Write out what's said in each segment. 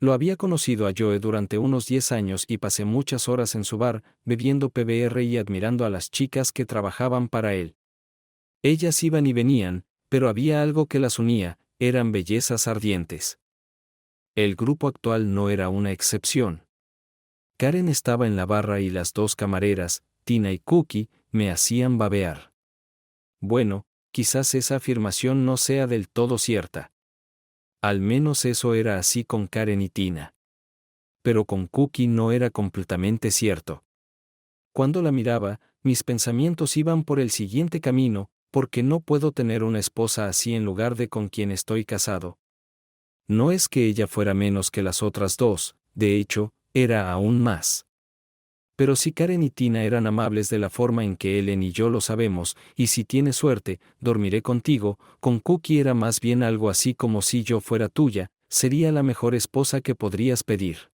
Lo había conocido a Joe durante unos 10 años y pasé muchas horas en su bar, bebiendo PBR y admirando a las chicas que trabajaban para él. Ellas iban y venían, pero había algo que las unía, eran bellezas ardientes. El grupo actual no era una excepción. Karen estaba en la barra y las dos camareras, Tina y Cookie, me hacían babear. Bueno, quizás esa afirmación no sea del todo cierta. Al menos eso era así con Karen y Tina. Pero con Cookie no era completamente cierto. Cuando la miraba, mis pensamientos iban por el siguiente camino, porque no puedo tener una esposa así en lugar de con quien estoy casado. No es que ella fuera menos que las otras dos, de hecho, era aún más. Pero si Karen y Tina eran amables de la forma en que Ellen y yo lo sabemos, y si tienes suerte, dormiré contigo, con Cookie era más bien algo así como si yo fuera tuya, sería la mejor esposa que podrías pedir.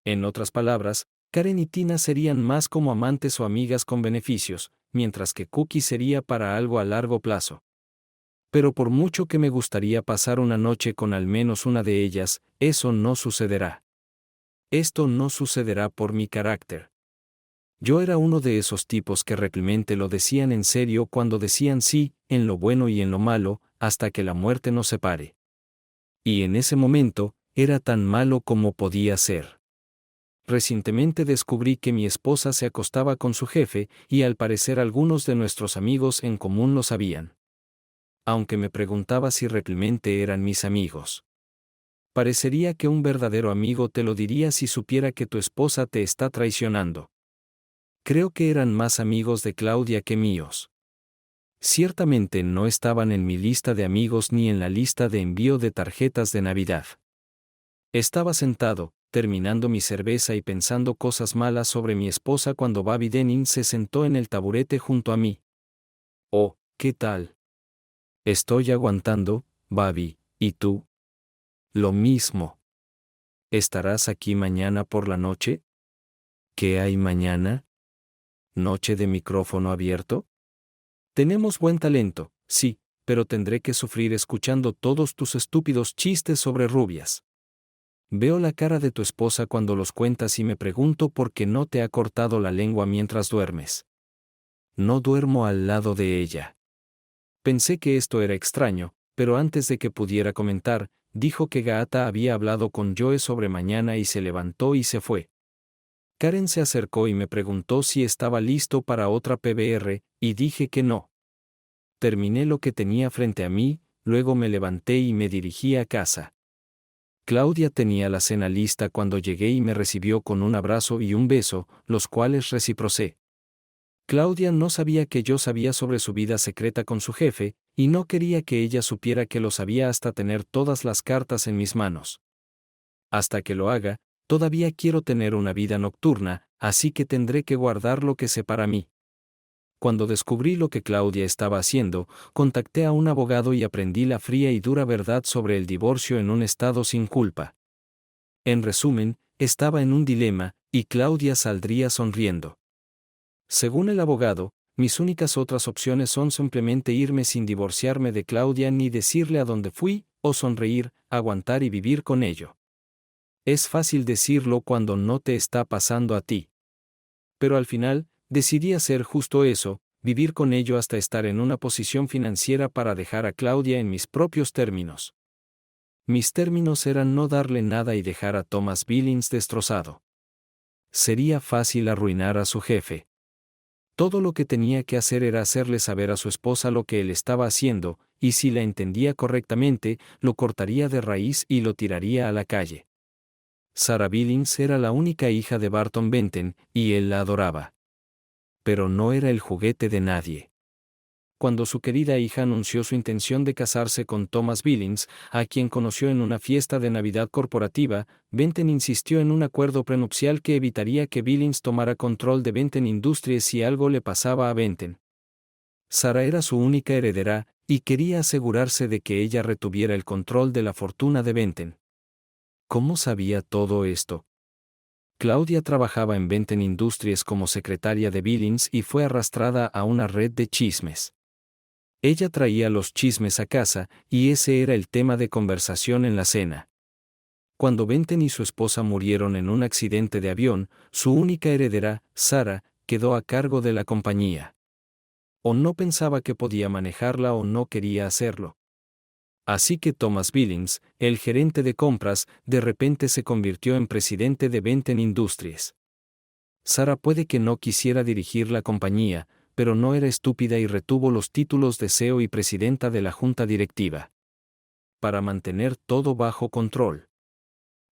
En otras palabras, Karen y Tina serían más como amantes o amigas con beneficios, mientras que Cookie sería para algo a largo plazo. Pero por mucho que me gustaría pasar una noche con al menos una de ellas, eso no sucederá. Esto no sucederá por mi carácter. Yo era uno de esos tipos que realmente lo decían en serio cuando decían sí, en lo bueno y en lo malo, hasta que la muerte nos separe. Y en ese momento, era tan malo como podía ser. Recientemente descubrí que mi esposa se acostaba con su jefe, y al parecer algunos de nuestros amigos en común lo sabían. Aunque me preguntaba si realmente eran mis amigos. Parecería que un verdadero amigo te lo diría si supiera que tu esposa te está traicionando. Creo que eran más amigos de Claudia que míos. Ciertamente no estaban en mi lista de amigos ni en la lista de envío de tarjetas de Navidad. Estaba sentado, terminando mi cerveza y pensando cosas malas sobre mi esposa cuando Bobby Denning se sentó en el taburete junto a mí. Oh, ¿qué tal? Estoy aguantando, Bobby, ¿y tú? Lo mismo. ¿Estarás aquí mañana por la noche? ¿Qué hay mañana? ¿Noche de micrófono abierto? Tenemos buen talento, sí, pero tendré que sufrir escuchando todos tus estúpidos chistes sobre rubias. Veo la cara de tu esposa cuando los cuentas y me pregunto por qué no te ha cortado la lengua mientras duermes. No duermo al lado de ella. Pensé que esto era extraño, pero antes de que pudiera comentar, dijo que Gaata había hablado con Joe sobre mañana y se levantó y se fue. Karen se acercó y me preguntó si estaba listo para otra PBR, y dije que no. Terminé lo que tenía frente a mí, luego me levanté y me dirigí a casa. Claudia tenía la cena lista cuando llegué y me recibió con un abrazo y un beso, los cuales reciprocé. Claudia no sabía que yo sabía sobre su vida secreta con su jefe, y no quería que ella supiera que lo sabía hasta tener todas las cartas en mis manos. Hasta que lo haga, todavía quiero tener una vida nocturna, así que tendré que guardar lo que sé para mí. Cuando descubrí lo que Claudia estaba haciendo, contacté a un abogado y aprendí la fría y dura verdad sobre el divorcio en un estado sin culpa. En resumen, estaba en un dilema, y Claudia saldría sonriendo. Según el abogado, mis únicas otras opciones son simplemente irme sin divorciarme de Claudia ni decirle a dónde fui, o sonreír, aguantar y vivir con ello. Es fácil decirlo cuando no te está pasando a ti. Pero al final, decidí hacer justo eso, vivir con ello hasta estar en una posición financiera para dejar a Claudia en mis propios términos. Mis términos eran no darle nada y dejar a Thomas Billings destrozado. Sería fácil arruinar a su jefe. Todo lo que tenía que hacer era hacerle saber a su esposa lo que él estaba haciendo, y si la entendía correctamente, lo cortaría de raíz y lo tiraría a la calle. Sarah Billings era la única hija de Barton Benton, y él la adoraba. Pero no era el juguete de nadie. Cuando su querida hija anunció su intención de casarse con Thomas Billings, a quien conoció en una fiesta de Navidad corporativa, Benton insistió en un acuerdo prenupcial que evitaría que Billings tomara control de Benton Industries si algo le pasaba a Benton. Sarah era su única heredera, y quería asegurarse de que ella retuviera el control de la fortuna de Benton. ¿Cómo sabía todo esto? Claudia trabajaba en Benton Industries como secretaria de Billings y fue arrastrada a una red de chismes. Ella traía los chismes a casa, y ese era el tema de conversación en la cena. Cuando Benton y su esposa murieron en un accidente de avión, su única heredera, Sarah, quedó a cargo de la compañía. O no pensaba que podía manejarla o no quería hacerlo. Así que Thomas Billings, el gerente de compras, de repente se convirtió en presidente de Benton Industries. Sarah puede que no quisiera dirigir la compañía, pero no era estúpida y retuvo los títulos de CEO y presidenta de la junta directiva. Para mantener todo bajo control.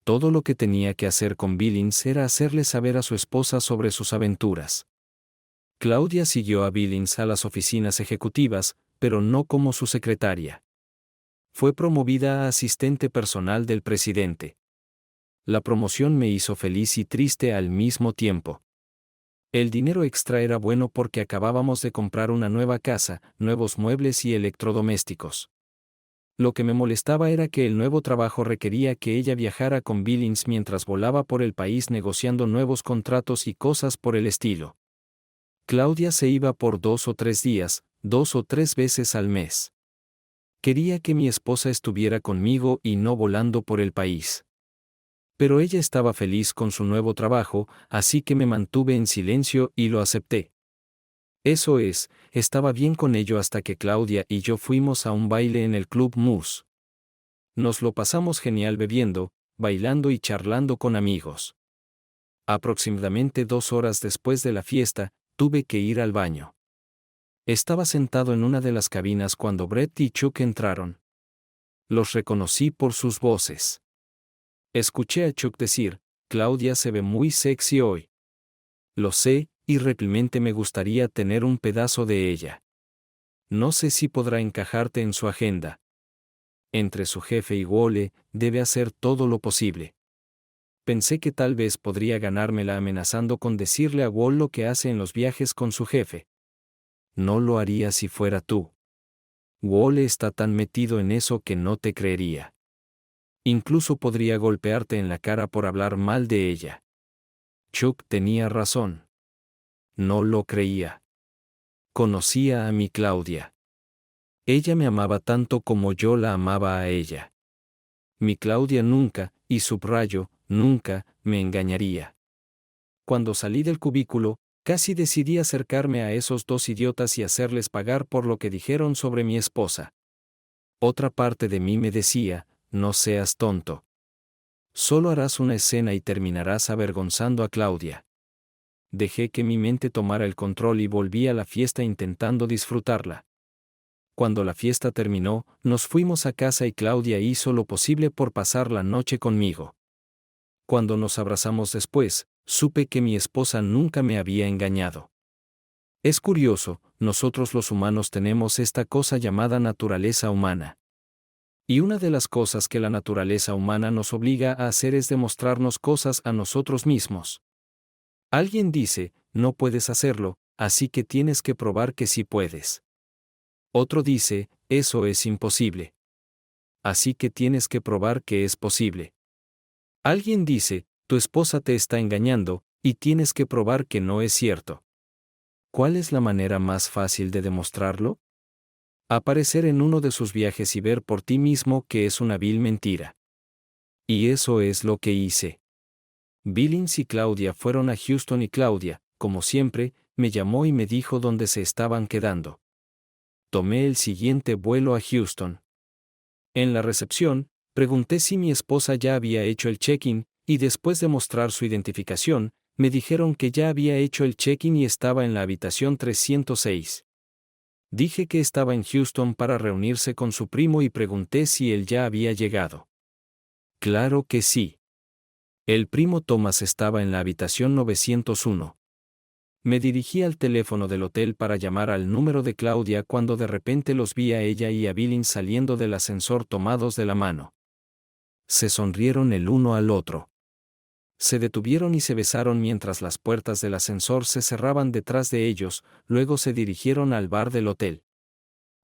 Todo lo que tenía que hacer con Billings era hacerle saber a su esposa sobre sus aventuras. Claudia siguió a Billings a las oficinas ejecutivas, pero no como su secretaria. Fue promovida a asistente personal del presidente. La promoción me hizo feliz y triste al mismo tiempo. El dinero extra era bueno porque acabábamos de comprar una nueva casa, nuevos muebles y electrodomésticos. Lo que me molestaba era que el nuevo trabajo requería que ella viajara con Billings mientras volaba por el país negociando nuevos contratos y cosas por el estilo. Claudia se iba por 2 o 3 días, 2 o 3 veces al mes. Quería que mi esposa estuviera conmigo y no volando por el país. Pero ella estaba feliz con su nuevo trabajo, así que me mantuve en silencio y lo acepté. Eso es, estaba bien con ello hasta que Claudia y yo fuimos a un baile en el Club Moose. Nos lo pasamos genial bebiendo, bailando y charlando con amigos. Aproximadamente 2 horas después de la fiesta, tuve que ir al baño. Estaba sentado en una de las cabinas cuando Brett y Chuck entraron. Los reconocí por sus voces. Escuché a Chuck decir, Claudia se ve muy sexy hoy. Lo sé, y realmente me gustaría tener un pedazo de ella. No sé si podrá encajarte en su agenda. Entre su jefe y Wole, debe hacer todo lo posible. Pensé que tal vez podría ganármela amenazando con decirle a Wole lo que hace en los viajes con su jefe. No lo haría si fuera tú. Wole está tan metido en eso que no te creería. Incluso podría golpearte en la cara por hablar mal de ella. Chuck tenía razón. No lo creía. Conocía a mi Claudia. Ella me amaba tanto como yo la amaba a ella. Mi Claudia nunca, y subrayo, nunca, me engañaría. Cuando salí del cubículo, casi decidí acercarme a esos 2 idiotas y hacerles pagar por lo que dijeron sobre mi esposa. Otra parte de mí me decía, no seas tonto. Solo harás una escena y terminarás avergonzando a Claudia. Dejé que mi mente tomara el control y volví a la fiesta intentando disfrutarla. Cuando la fiesta terminó, nos fuimos a casa y Claudia hizo lo posible por pasar la noche conmigo. Cuando nos abrazamos después, supe que mi esposa nunca me había engañado. Es curioso, nosotros los humanos tenemos esta cosa llamada naturaleza humana. Y una de las cosas que la naturaleza humana nos obliga a hacer es demostrarnos cosas a nosotros mismos. Alguien dice, no puedes hacerlo, así que tienes que probar que sí puedes. Otro dice, eso es imposible. Así que tienes que probar que es posible. Alguien dice, tu esposa te está engañando, y tienes que probar que no es cierto. ¿Cuál es la manera más fácil de demostrarlo? Aparecer en uno de sus viajes y ver por ti mismo que es una vil mentira. Y eso es lo que hice. Billings y Claudia fueron a Houston y Claudia, como siempre, me llamó y me dijo dónde se estaban quedando. Tomé el siguiente vuelo a Houston. En la recepción, pregunté si mi esposa ya había hecho el check-in, y después de mostrar su identificación, me dijeron que ya había hecho el check-in y estaba en la habitación 306. Dije que estaba en Houston para reunirse con su primo y pregunté si él ya había llegado. Claro que sí. El primo Thomas estaba en la habitación 901. Me dirigí al teléfono del hotel para llamar al número de Claudia cuando de repente los vi a ella y a Billings saliendo del ascensor tomados de la mano. Se sonrieron el uno al otro. Se detuvieron y se besaron mientras las puertas del ascensor se cerraban detrás de ellos, luego se dirigieron al bar del hotel.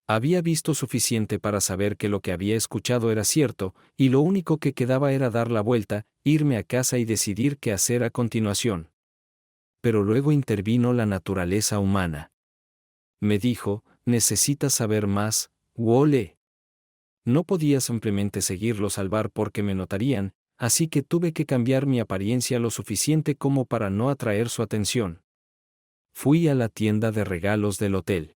Había visto suficiente para saber que lo que había escuchado era cierto, y lo único que quedaba era dar la vuelta, irme a casa y decidir qué hacer a continuación. Pero luego intervino la naturaleza humana. Me dijo, necesitas saber más, Wole. No podía simplemente seguirlos al bar porque me notarían, así que tuve que cambiar mi apariencia lo suficiente como para no atraer su atención. Fui a la tienda de regalos del hotel.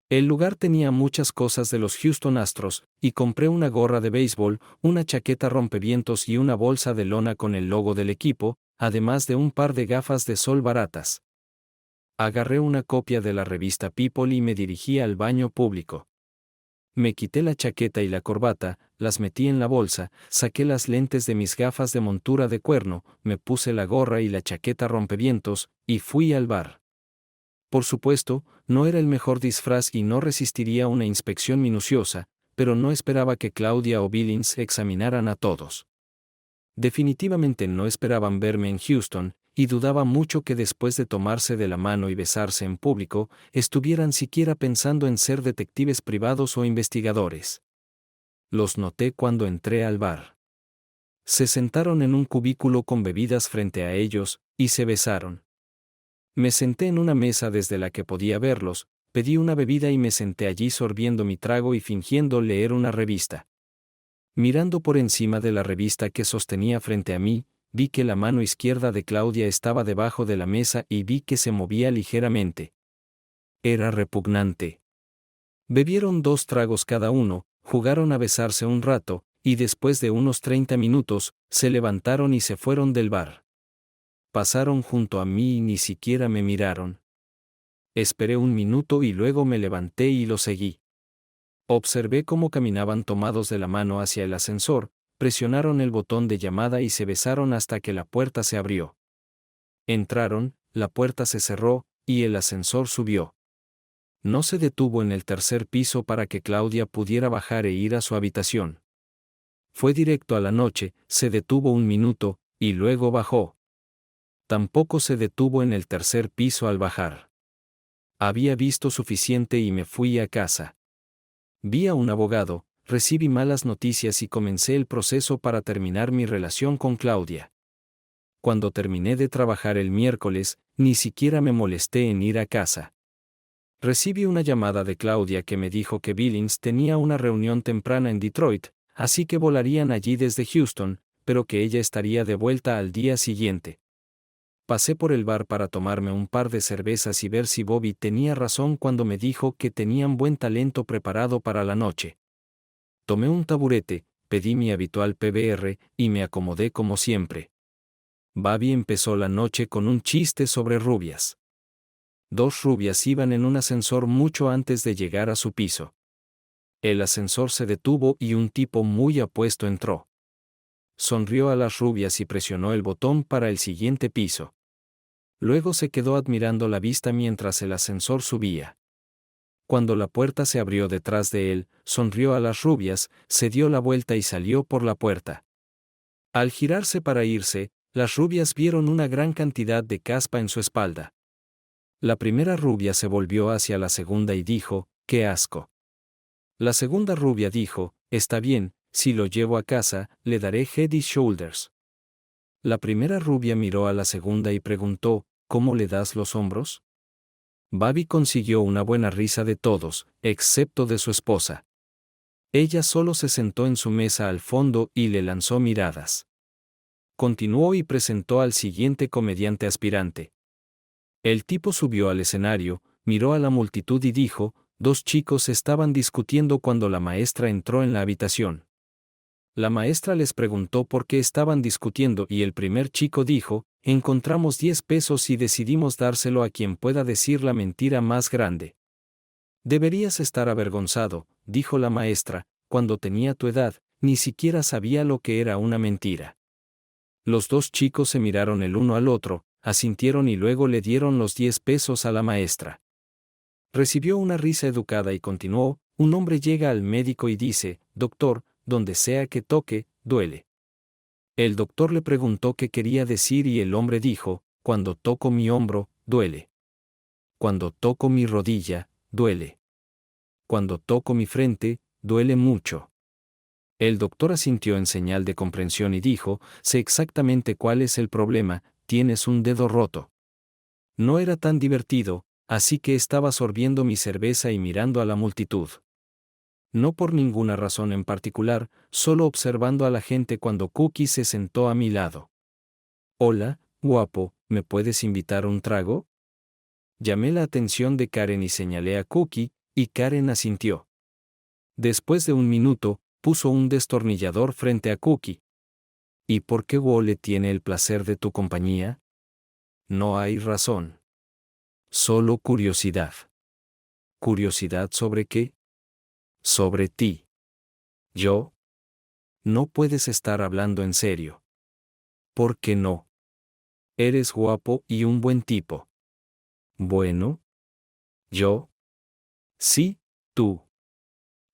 El lugar tenía muchas cosas de los Houston Astros, y compré una gorra de béisbol, una chaqueta rompevientos y una bolsa de lona con el logo del equipo, además de un par de gafas de sol baratas. Agarré una copia de la revista People y me dirigí al baño público. Me quité la chaqueta y la corbata, las metí en la bolsa, saqué las lentes de mis gafas de montura de cuerno, me puse la gorra y la chaqueta rompevientos, y fui al bar. Por supuesto, no era el mejor disfraz y no resistiría una inspección minuciosa, pero no esperaba que Claudia o Billings examinaran a todos. Definitivamente no esperaban verme en Houston, y dudaba mucho que después de tomarse de la mano y besarse en público, estuvieran siquiera pensando en ser detectives privados o investigadores. Los noté cuando entré al bar. Se sentaron en un cubículo con bebidas frente a ellos, y se besaron. Me senté en una mesa desde la que podía verlos, pedí una bebida y me senté allí sorbiendo mi trago y fingiendo leer una revista. Mirando por encima de la revista que sostenía frente a mí, vi que la mano izquierda de Claudia estaba debajo de la mesa y vi que se movía ligeramente. Era repugnante. Bebieron 2 tragos cada uno, jugaron a besarse un rato, y después de unos 30 minutos, se levantaron y se fueron del bar. Pasaron junto a mí y ni siquiera me miraron. Esperé un minuto y luego me levanté y lo seguí. Observé cómo caminaban tomados de la mano hacia el ascensor, presionaron el botón de llamada y se besaron hasta que la puerta se abrió. Entraron, la puerta se cerró, y el ascensor subió. No se detuvo en el tercer piso para que Claudia pudiera bajar e ir a su habitación. Fue directo a la noche, se detuvo un minuto, y luego bajó. Tampoco se detuvo en el tercer piso al bajar. Había visto suficiente y me fui a casa. Vi a un abogado, recibí malas noticias y comencé el proceso para terminar mi relación con Claudia. Cuando terminé de trabajar el miércoles, ni siquiera me molesté en ir a casa. Recibí una llamada de Claudia que me dijo que Billings tenía una reunión temprana en Detroit, así que volarían allí desde Houston, pero que ella estaría de vuelta al día siguiente. Pasé por el bar para tomarme un par de cervezas y ver si Bobby tenía razón cuando me dijo que tenían buen talento preparado para la noche. Tomé un taburete, pedí mi habitual PBR, y me acomodé como siempre. Bobby empezó la noche con un chiste sobre rubias. 2 rubias iban en un ascensor mucho antes de llegar a su piso. El ascensor se detuvo y un tipo muy apuesto entró. Sonrió a las rubias y presionó el botón para el siguiente piso. Luego se quedó admirando la vista mientras el ascensor subía. Cuando la puerta se abrió detrás de él, sonrió a las rubias, se dio la vuelta y salió por la puerta. Al girarse para irse, las rubias vieron una gran cantidad de caspa en su espalda. La primera rubia se volvió hacia la segunda y dijo, ¡qué asco! La segunda rubia dijo, está bien, si lo llevo a casa, le daré Head y Shoulders. La primera rubia miró a la segunda y preguntó, ¿cómo le das los hombros? Bobby consiguió una buena risa de todos, excepto de su esposa. Ella solo se sentó en su mesa al fondo y le lanzó miradas. Continuó y presentó al siguiente comediante aspirante. El tipo subió al escenario, miró a la multitud y dijo, 2 chicos estaban discutiendo cuando la maestra entró en la habitación. La maestra les preguntó por qué estaban discutiendo y el primer chico dijo, encontramos 10 pesos y decidimos dárselo a quien pueda decir la mentira más grande. Deberías estar avergonzado, dijo la maestra, cuando tenía tu edad, ni siquiera sabía lo que era una mentira. Los 2 chicos se miraron el uno al otro, asintieron y luego le dieron los 10 pesos a la maestra. Recibió una risa educada y continuó, un hombre llega al médico y dice, doctor, donde sea que toque, duele. El doctor le preguntó qué quería decir y el hombre dijo, cuando toco mi hombro, duele. Cuando toco mi rodilla, duele. Cuando toco mi frente, duele mucho. El doctor asintió en señal de comprensión y dijo, sé exactamente cuál es el problema, tienes un dedo roto. No era tan divertido, así que estaba sorbiendo mi cerveza y mirando a la multitud. No por ninguna razón en particular, solo observando a la gente cuando Cookie se sentó a mi lado. Hola, guapo, ¿me puedes invitar un trago? Llamé la atención de Karen y señalé a Cookie, y Karen asintió. Después de un minuto, puso un destornillador frente a Cookie. ¿Y por qué Wole tiene el placer de tu compañía? No hay razón. Solo curiosidad. ¿Curiosidad sobre qué? Sobre ti. ¿Yo? No puedes estar hablando en serio. ¿Por qué no? Eres guapo y un buen tipo. Bueno. ¿Yo? Sí, tú.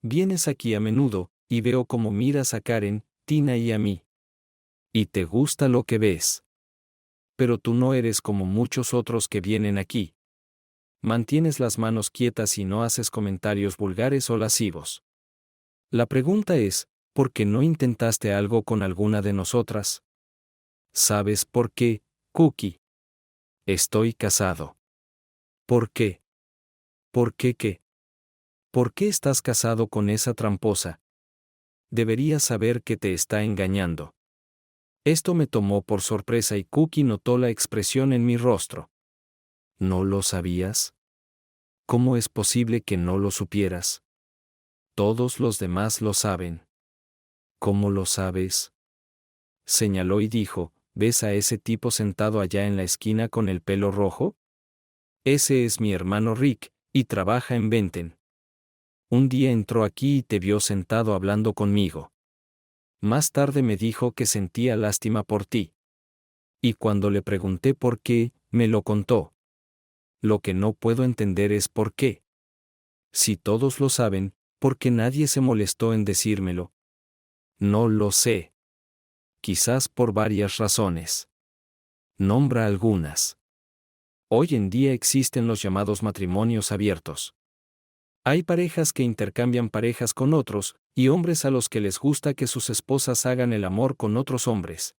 Vienes aquí a menudo, y veo cómo miras a Karen, Tina y a mí. Y te gusta lo que ves. Pero tú no eres como muchos otros que vienen aquí. Mantienes las manos quietas y no haces comentarios vulgares o lascivos. La pregunta es, ¿por qué no intentaste algo con alguna de nosotras? ¿Sabes por qué, Cookie? Estoy casado. ¿Por qué? ¿Por qué qué? ¿Por qué estás casado con esa tramposa? Deberías saber que te está engañando. Esto me tomó por sorpresa y Cookie notó la expresión en mi rostro. ¿No lo sabías? ¿Cómo es posible que no lo supieras? Todos los demás lo saben. ¿Cómo lo sabes? Señaló y dijo, ¿ves a ese tipo sentado allá en la esquina con el pelo rojo? Ese es mi hermano Rick, y trabaja en Benton. Un día entró aquí y te vio sentado hablando conmigo. Más tarde me dijo que sentía lástima por ti. Y cuando le pregunté por qué, me lo contó. Lo que no puedo entender es por qué. Si todos lo saben, ¿por qué nadie se molestó en decírmelo? No lo sé. Quizás por varias razones. Nombra algunas. Hoy en día existen los llamados matrimonios abiertos. Hay parejas que intercambian parejas con otros, y hombres a los que les gusta que sus esposas hagan el amor con otros hombres.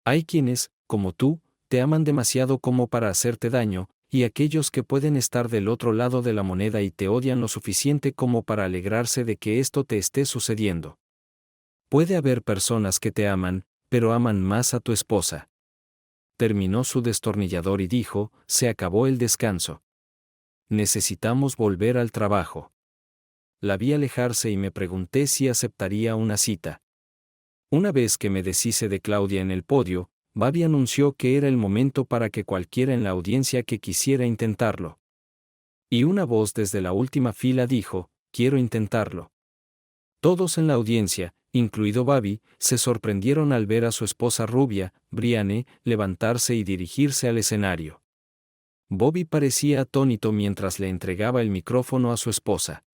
Hay quienes, como tú, te aman demasiado como para hacerte daño, y aquellos que pueden estar del otro lado de la moneda y te odian lo suficiente como para alegrarse de que esto te esté sucediendo. Puede haber personas que te aman, pero aman más a tu esposa. Terminó su destornillador y dijo, se acabó el descanso. Necesitamos volver al trabajo. La vi alejarse y me pregunté si aceptaría una cita. Una vez que me deshice de Claudia en el podio, Bobby anunció que era el momento para que cualquiera en la audiencia que quisiera intentarlo. Y una voz desde la última fila dijo, quiero intentarlo. Todos en la audiencia, incluido Bobby, se sorprendieron al ver a su esposa rubia, Brianne, levantarse y dirigirse al escenario. Bobby parecía atónito mientras le entregaba el micrófono a su esposa.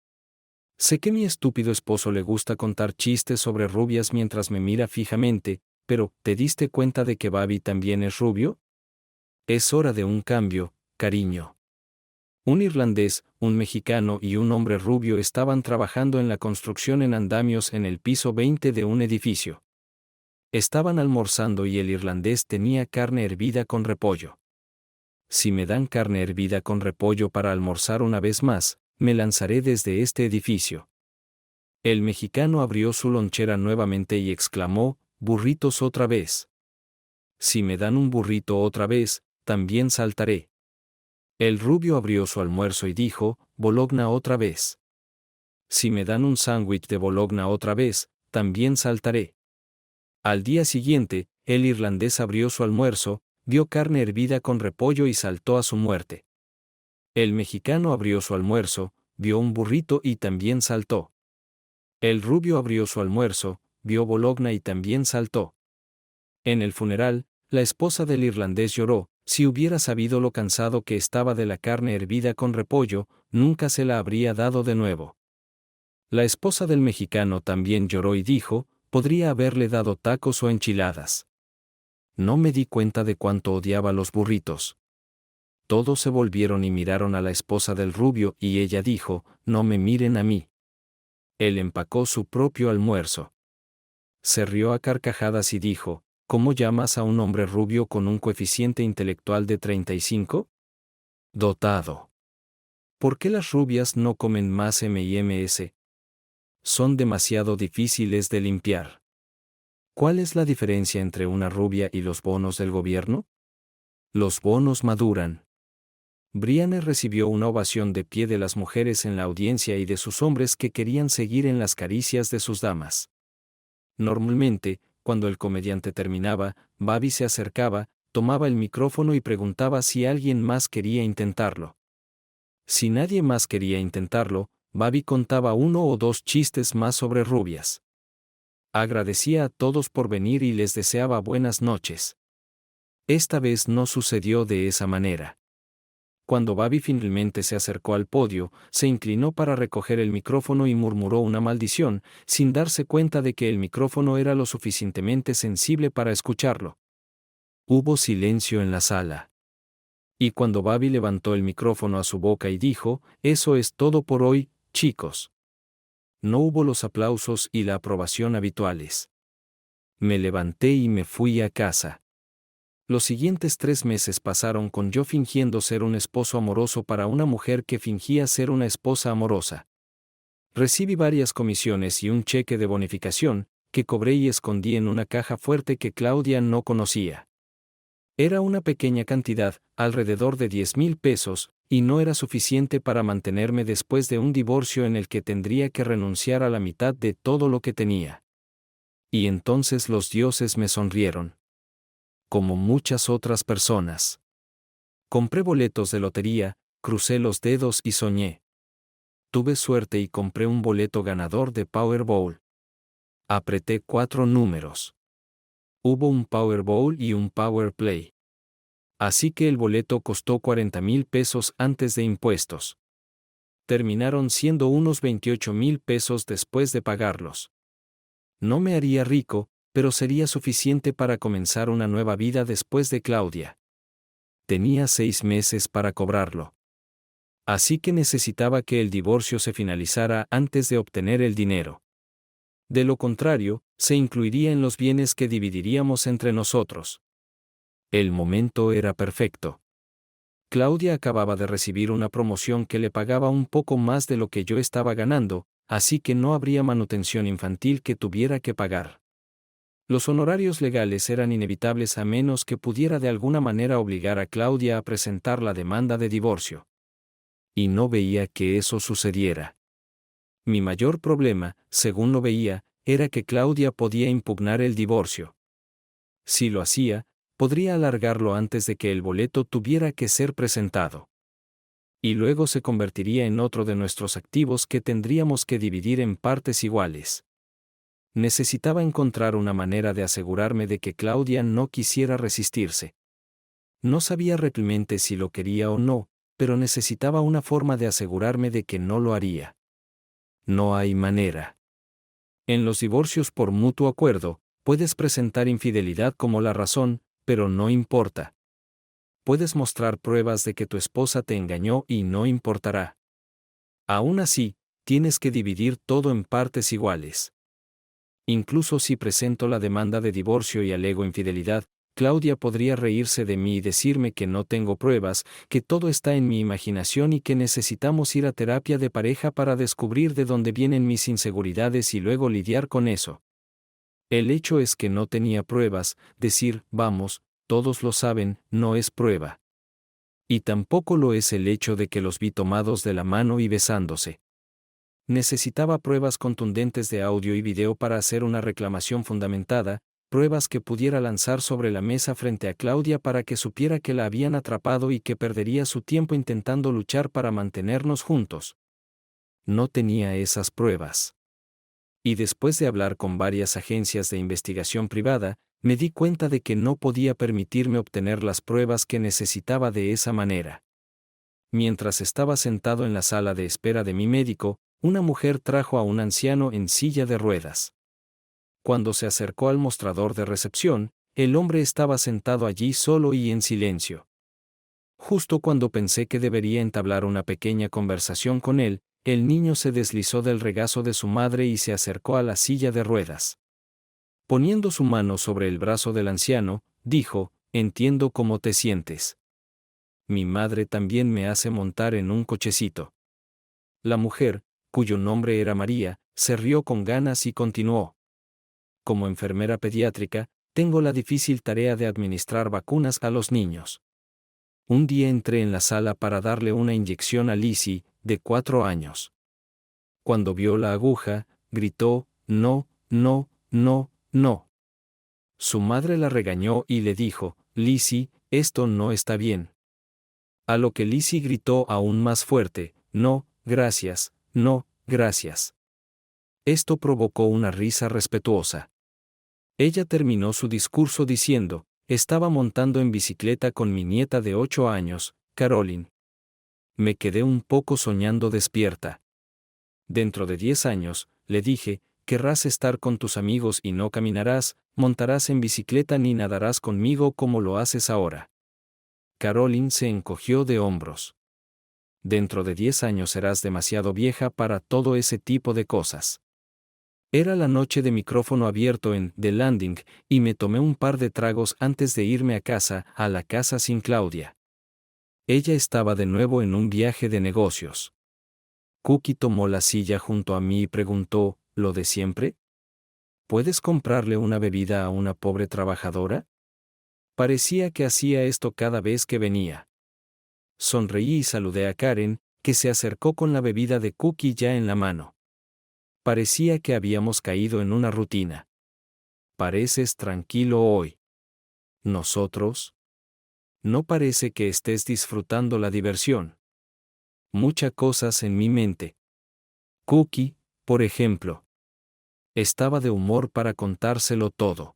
Sé que mi estúpido esposo le gusta contar chistes sobre rubias mientras me mira fijamente, pero ¿te diste cuenta de que Bobby también es rubio? Es hora de un cambio, cariño. Un irlandés, un mexicano y un hombre rubio estaban trabajando en la construcción en andamios en el piso 20 de un edificio. Estaban almorzando y el irlandés tenía carne hervida con repollo. Si me dan carne hervida con repollo para almorzar una vez más, me lanzaré desde este edificio. El mexicano abrió su lonchera nuevamente y exclamó, burritos otra vez. Si me dan un burrito otra vez, también saltaré. El rubio abrió su almuerzo y dijo, Bologna otra vez. Si me dan un sándwich de Bologna otra vez, también saltaré. Al día siguiente, el irlandés abrió su almuerzo, vio carne hervida con repollo y saltó a su muerte. El mexicano abrió su almuerzo, vio un burrito y también saltó. El rubio abrió su almuerzo, vio Bologna y también saltó. En el funeral, la esposa del irlandés lloró, si hubiera sabido lo cansado que estaba de la carne hervida con repollo, nunca se la habría dado de nuevo. La esposa del mexicano también lloró y dijo, podría haberle dado tacos o enchiladas. No me di cuenta de cuánto odiaba los burritos. Todos se volvieron y miraron a la esposa del rubio y ella dijo, no me miren a mí. Él empacó su propio almuerzo. Se rió a carcajadas y dijo, ¿cómo llamas a un hombre rubio con un coeficiente intelectual de 35? Dotado. ¿Por qué las rubias no comen más M&M's? son demasiado difíciles de limpiar. ¿Cuál es la diferencia entre una rubia y los bonos del gobierno? Los bonos maduran. Brianne recibió una ovación de pie de las mujeres en la audiencia y de sus hombres que querían seguir en las caricias de sus damas. Normalmente, cuando el comediante terminaba, Bobby se acercaba, tomaba el micrófono y preguntaba si alguien más quería intentarlo. Si nadie más quería intentarlo, Bobby contaba uno o dos chistes más sobre rubias. Agradecía a todos por venir y les deseaba buenas noches. Esta vez no sucedió de esa manera. Cuando Bobby finalmente se acercó al podio, se inclinó para recoger el micrófono y murmuró una maldición, sin darse cuenta de que el micrófono era lo suficientemente sensible para escucharlo. Hubo silencio en la sala. Y cuando Bobby levantó el micrófono a su boca y dijo, «Eso es todo por hoy, chicos». No hubo los aplausos y la aprobación habituales. Me levanté y me fui a casa. Los siguientes 3 meses pasaron con yo fingiendo ser un esposo amoroso para una mujer que fingía ser una esposa amorosa. Recibí varias comisiones y un cheque de bonificación, que cobré y escondí en una caja fuerte que Claudia no conocía. Era una pequeña cantidad, alrededor de 10,000 pesos, y no era suficiente para mantenerme después de un divorcio en el que tendría que renunciar a la mitad de todo lo que tenía. Y entonces los dioses me sonrieron. Como muchas otras personas. Compré boletos de lotería, crucé los dedos y soñé. Tuve suerte y compré un boleto ganador de Powerball. Apreté 4 números. Hubo un Powerball y un Power Play. Así que el boleto costó 40,000 pesos antes de impuestos. Terminaron siendo unos 28,000 pesos después de pagarlos. No me haría rico, pero sería suficiente para comenzar una nueva vida después de Claudia. Tenía 6 meses para cobrarlo. Así que necesitaba que el divorcio se finalizara antes de obtener el dinero. De lo contrario, se incluiría en los bienes que dividiríamos entre nosotros. El momento era perfecto. Claudia acababa de recibir una promoción que le pagaba un poco más de lo que yo estaba ganando, así que no habría manutención infantil que tuviera que pagar. Los honorarios legales eran inevitables a menos que pudiera de alguna manera obligar a Claudia a presentar la demanda de divorcio. Y no veía que eso sucediera. Mi mayor problema, según lo veía, era que Claudia podía impugnar el divorcio. Si lo hacía, podría alargarlo antes de que el boleto tuviera que ser presentado. Y luego se convertiría en otro de nuestros activos que tendríamos que dividir en partes iguales. Necesitaba encontrar una manera de asegurarme de que Claudia no quisiera resistirse. No sabía realmente si lo quería o no, pero necesitaba una forma de asegurarme de que no lo haría. No hay manera. En los divorcios por mutuo acuerdo, puedes presentar infidelidad como la razón, pero no importa. Puedes mostrar pruebas de que tu esposa te engañó y no importará. Aún así, tienes que dividir todo en partes iguales. Incluso si presento la demanda de divorcio y alego infidelidad, Claudia podría reírse de mí y decirme que no tengo pruebas, que todo está en mi imaginación y que necesitamos ir a terapia de pareja para descubrir de dónde vienen mis inseguridades y luego lidiar con eso. El hecho es que no tenía pruebas, decir, vamos, todos lo saben, no es prueba. Y tampoco lo es el hecho de que los vi tomados de la mano y besándose. Necesitaba pruebas contundentes de audio y video para hacer una reclamación fundamentada, pruebas que pudiera lanzar sobre la mesa frente a Claudia para que supiera que la habían atrapado y que perdería su tiempo intentando luchar para mantenernos juntos. No tenía esas pruebas. Y después de hablar con varias agencias de investigación privada, me di cuenta de que no podía permitirme obtener las pruebas que necesitaba de esa manera. Mientras estaba sentado en la sala de espera de mi médico, una mujer trajo a un anciano en silla de ruedas. Cuando se acercó al mostrador de recepción, el hombre estaba sentado allí solo y en silencio. Justo cuando pensé que debería entablar una pequeña conversación con él, el niño se deslizó del regazo de su madre y se acercó a la silla de ruedas. Poniendo su mano sobre el brazo del anciano, dijo, «Entiendo cómo te sientes. Mi madre también me hace montar en un cochecito». La mujer, cuyo nombre era María, Se rió con ganas y continuó. Como enfermera pediátrica, tengo la difícil tarea de administrar vacunas a los niños. Un día entré en la sala para darle una inyección a Lizzie, de 4 años. Cuando vio la aguja, gritó, no, no, no, no. Su madre la regañó y le dijo, Lizzie, esto no está bien. A lo que Lizzie gritó aún más fuerte, no, gracias, no, gracias. Esto provocó una risa respetuosa. Ella terminó su discurso diciendo, estaba montando en bicicleta con mi nieta de 8 años, Caroline. Me quedé un poco soñando despierta. Dentro de 10 años, le dije, querrás estar con tus amigos y no caminarás, montarás en bicicleta ni nadarás conmigo como lo haces ahora. Caroline se encogió de hombros. Dentro de 10 años serás demasiado vieja para todo ese tipo de cosas. Era la noche de micrófono abierto en The Landing, y me tomé un par de tragos antes de irme a la casa sin Claudia. Ella estaba de nuevo en un viaje de negocios. Cookie tomó la silla junto a mí y preguntó, ¿lo de siempre? ¿Puedes comprarle una bebida a una pobre trabajadora? Parecía que hacía esto cada vez que venía. Sonreí y saludé a Karen, que se acercó con la bebida de Cookie ya en la mano. Parecía que habíamos caído en una rutina. Pareces tranquilo hoy. ¿Nosotros? No parece que estés disfrutando la diversión. Muchas cosas en mi mente. Cookie, por ejemplo. Estaba de humor para contárselo todo.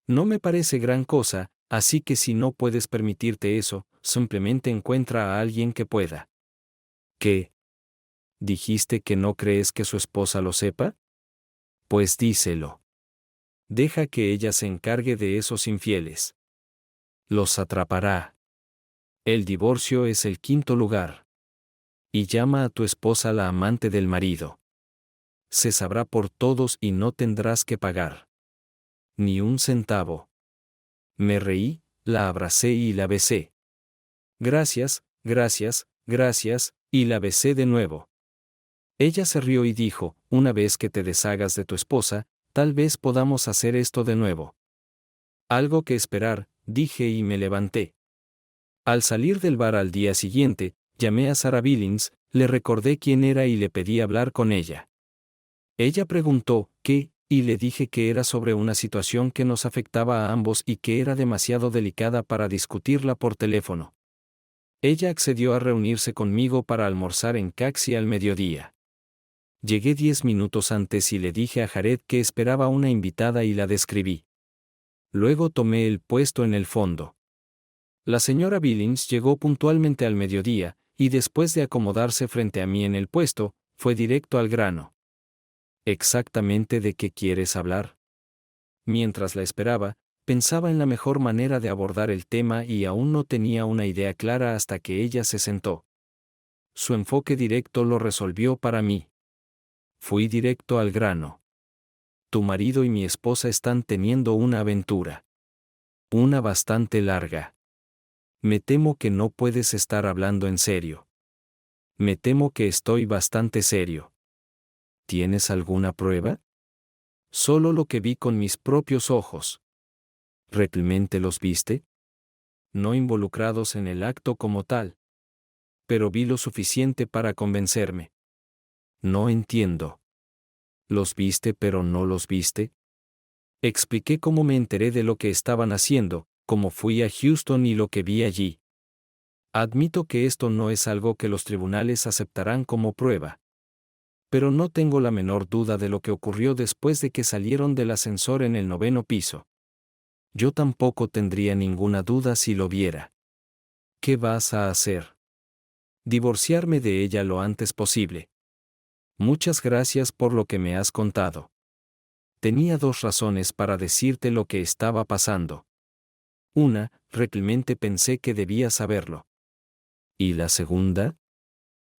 No me parece gran cosa, así que si no puedes permitirte eso, simplemente encuentra a alguien que pueda. ¿Qué? ¿Dijiste que no crees que su esposa lo sepa? Pues díselo. Deja que ella se encargue de esos infieles. Los atrapará. El divorcio es el 5.º lugar. Y llama a tu esposa la amante del marido. Se sabrá por todos y no tendrás que pagar. Ni un centavo. Me reí, la abracé y la besé. Gracias, gracias, gracias, y la besé de nuevo. Ella se rió y dijo, una vez que te deshagas de tu esposa, tal vez podamos hacer esto de nuevo. Algo que esperar, dije y me levanté. Al salir del bar al día siguiente, llamé a Sarah Billings, le recordé quién era y le pedí hablar con ella. Ella preguntó, ¿qué? Y le dije que era sobre una situación que nos afectaba a ambos y que era demasiado delicada para discutirla por teléfono. Ella accedió a reunirse conmigo para almorzar en Caxi al mediodía. Llegué 10 minutos antes y le dije a Jared que esperaba una invitada y la describí. Luego tomé el puesto en el fondo. La señora Billings llegó puntualmente al mediodía, y después de acomodarse frente a mí en el puesto, fue directo al grano. ¿Exactamente de qué quieres hablar? Mientras la esperaba, pensaba en la mejor manera de abordar el tema y aún no tenía una idea clara hasta que ella se sentó. Su enfoque directo lo resolvió para mí. Fui directo al grano. Tu marido y mi esposa están teniendo una aventura. Una bastante larga. Me temo que no puedes estar hablando en serio. Me temo que estoy bastante serio. ¿Tienes alguna prueba? Solo lo que vi con mis propios ojos. ¿Realmente los viste? No involucrados en el acto como tal. Pero vi lo suficiente para convencerme. No entiendo. ¿Los viste pero no los viste? Expliqué cómo me enteré de lo que estaban haciendo, cómo fui a Houston y lo que vi allí. Admito que esto no es algo que los tribunales aceptarán como prueba. Pero no tengo la menor duda de lo que ocurrió después de que salieron del ascensor en el 9.º piso. Yo tampoco tendría ninguna duda si lo viera. ¿Qué vas a hacer? Divorciarme de ella lo antes posible. Muchas gracias por lo que me has contado. Tenía 2 razones para decirte lo que estaba pasando. Una, realmente pensé que debía saberlo. ¿Y la segunda?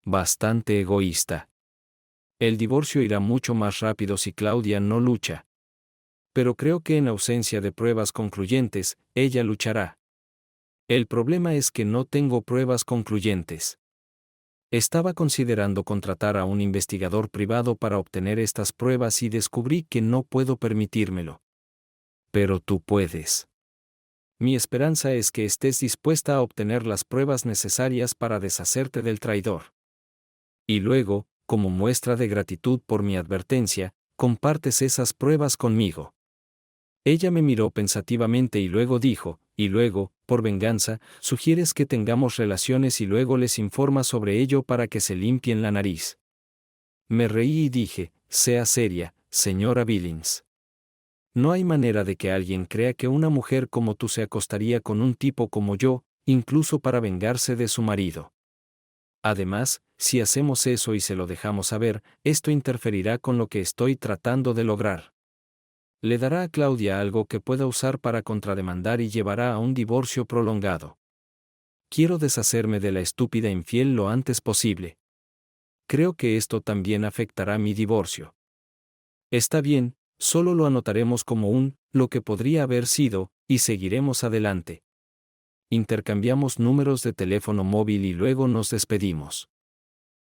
Bastante egoísta. El divorcio irá mucho más rápido si Claudia no lucha. Pero creo que en ausencia de pruebas concluyentes, ella luchará. El problema es que no tengo pruebas concluyentes. Estaba considerando contratar a un investigador privado para obtener estas pruebas y descubrí que no puedo permitírmelo. Pero tú puedes. Mi esperanza es que estés dispuesta a obtener las pruebas necesarias para deshacerte del traidor. Y luego, como muestra de gratitud por mi advertencia, compartes esas pruebas conmigo. Ella me miró pensativamente y luego dijo, y luego, por venganza, sugieres que tengamos relaciones y luego les informas sobre ello para que se limpien la nariz. Me reí y dije, sea seria, señora Billings. No hay manera de que alguien crea que una mujer como tú se acostaría con un tipo como yo, incluso para vengarse de su marido. Además, si hacemos eso y se lo dejamos saber, esto interferirá con lo que estoy tratando de lograr. Le dará a Claudia algo que pueda usar para contrademandar y llevará a un divorcio prolongado. Quiero deshacerme de la estúpida infiel lo antes posible. Creo que esto también afectará mi divorcio. Está bien, solo lo anotaremos como lo que podría haber sido, y seguiremos adelante. Intercambiamos números de teléfono móvil y luego nos despedimos.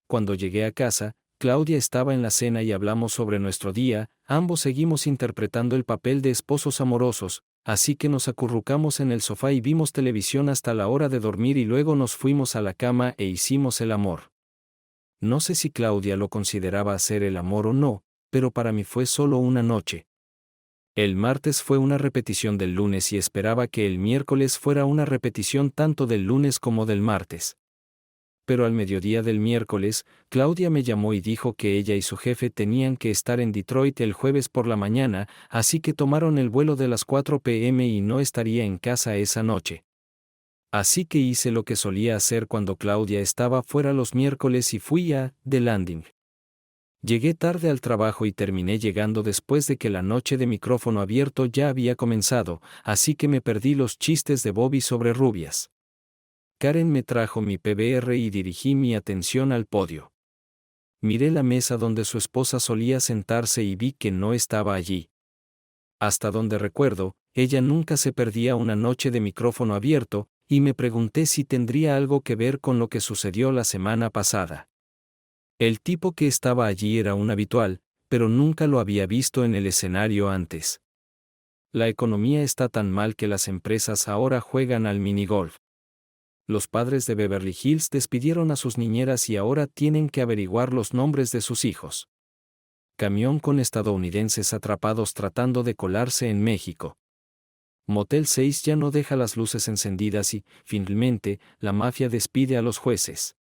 Cuando llegué a casa, Claudia estaba en la cena y hablamos sobre nuestro día, ambos seguimos interpretando el papel de esposos amorosos, así que nos acurrucamos en el sofá y vimos televisión hasta la hora de dormir y luego nos fuimos a la cama e hicimos el amor. No sé si Claudia lo consideraba hacer el amor o no, pero para mí fue solo una noche. El martes fue una repetición del lunes y esperaba que el miércoles fuera una repetición tanto del lunes como del martes. Pero al mediodía del miércoles, Claudia me llamó y dijo que ella y su jefe tenían que estar en Detroit el jueves por la mañana, así que tomaron el vuelo de las 4 p.m. y no estaría en casa esa noche. Así que hice lo que solía hacer cuando Claudia estaba fuera los miércoles y fui a The Landing. Llegué tarde al trabajo y terminé llegando después de que la noche de micrófono abierto ya había comenzado, así que me perdí los chistes de Bobby sobre rubias. Karen me trajo mi PBR y dirigí mi atención al podio. Miré la mesa donde su esposa solía sentarse y vi que no estaba allí. Hasta donde recuerdo, ella nunca se perdía una noche de micrófono abierto, y me pregunté si tendría algo que ver con lo que sucedió la semana pasada. El tipo que estaba allí era un habitual, pero nunca lo había visto en el escenario antes. La economía está tan mal que las empresas ahora juegan al minigolf. Los padres de Beverly Hills despidieron a sus niñeras y ahora tienen que averiguar los nombres de sus hijos. Camión con estadounidenses atrapados tratando de colarse en México. Motel 6 ya no deja las luces encendidas y, finalmente, la mafia despide a los jueces.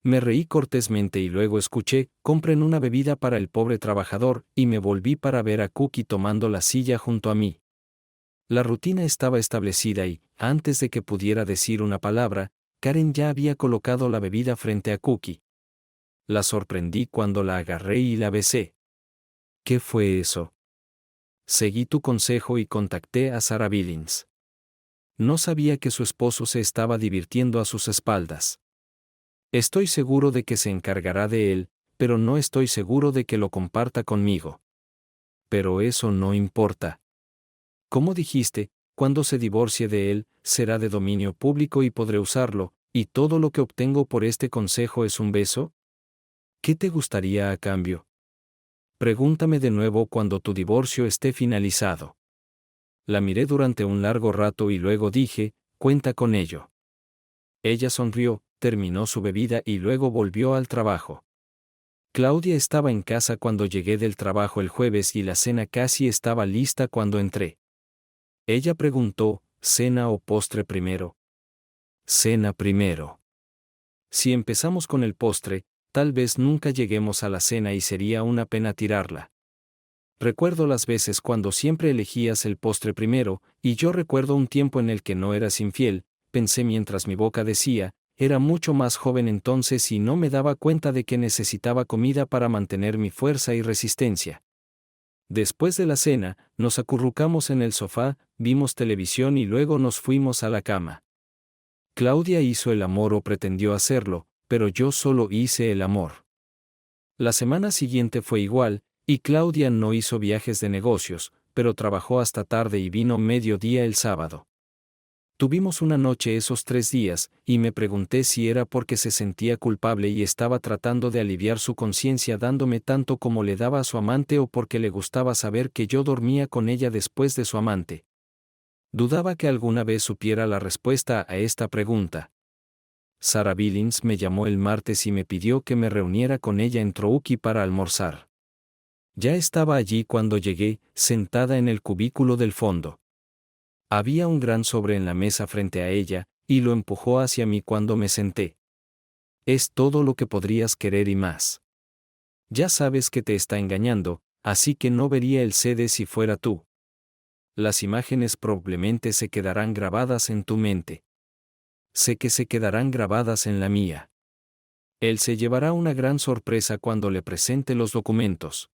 Me reí cortésmente y luego escuché, compren una bebida para el pobre trabajador, y me volví para ver a Cookie tomando la silla junto a mí. La rutina estaba establecida y, antes de que pudiera decir una palabra, Karen ya había colocado la bebida frente a Cookie. La sorprendí cuando la agarré y la besé. ¿Qué fue eso? Seguí tu consejo y contacté a Sarah Billings. No sabía que su esposo se estaba divirtiendo a sus espaldas. Estoy seguro de que se encargará de él, pero no estoy seguro de que lo comparta conmigo. Pero eso no importa. Como dijiste, cuando se divorcie de él, será de dominio público y podré usarlo, ¿y todo lo que obtengo por este consejo es un beso? ¿Qué te gustaría a cambio? Pregúntame de nuevo cuando tu divorcio esté finalizado. La miré durante un largo rato y luego dije, cuenta con ello. Ella sonrió, terminó su bebida y luego volvió al trabajo. Claudia estaba en casa cuando llegué del trabajo el jueves y la cena casi estaba lista cuando entré. Ella preguntó, ¿cena o postre primero? Cena primero. Si empezamos con el postre, tal vez nunca lleguemos a la cena y sería una pena tirarla. Recuerdo las veces cuando siempre elegías el postre primero, y yo recuerdo un tiempo en el que no eras infiel, pensé mientras mi boca decía, era mucho más joven entonces y no me daba cuenta de que necesitaba comida para mantener mi fuerza y resistencia. Después de la cena, nos acurrucamos en el sofá, vimos televisión y luego nos fuimos a la cama. Claudia hizo el amor o pretendió hacerlo, pero yo solo hice el amor. La semana siguiente fue igual, y Claudia no hizo viajes de negocios, pero trabajó hasta tarde y vino mediodía el sábado. Tuvimos una noche esos 3 días, y me pregunté si era porque se sentía culpable y estaba tratando de aliviar su conciencia dándome tanto como le daba a su amante o porque le gustaba saber que yo dormía con ella después de su amante. Dudaba que alguna vez supiera la respuesta a esta pregunta. Sarah Billings me llamó el martes y me pidió que me reuniera con ella en Trouki para almorzar. Ya estaba allí cuando llegué, sentada en el cubículo del fondo. Había un gran sobre en la mesa frente a ella, y lo empujó hacia mí cuando me senté. Es todo lo que podrías querer y más. Ya sabes que te está engañando, así que no vería el CD si fuera tú. Las imágenes probablemente se quedarán grabadas en tu mente. Sé que se quedarán grabadas en la mía. Él se llevará una gran sorpresa cuando le presente los documentos.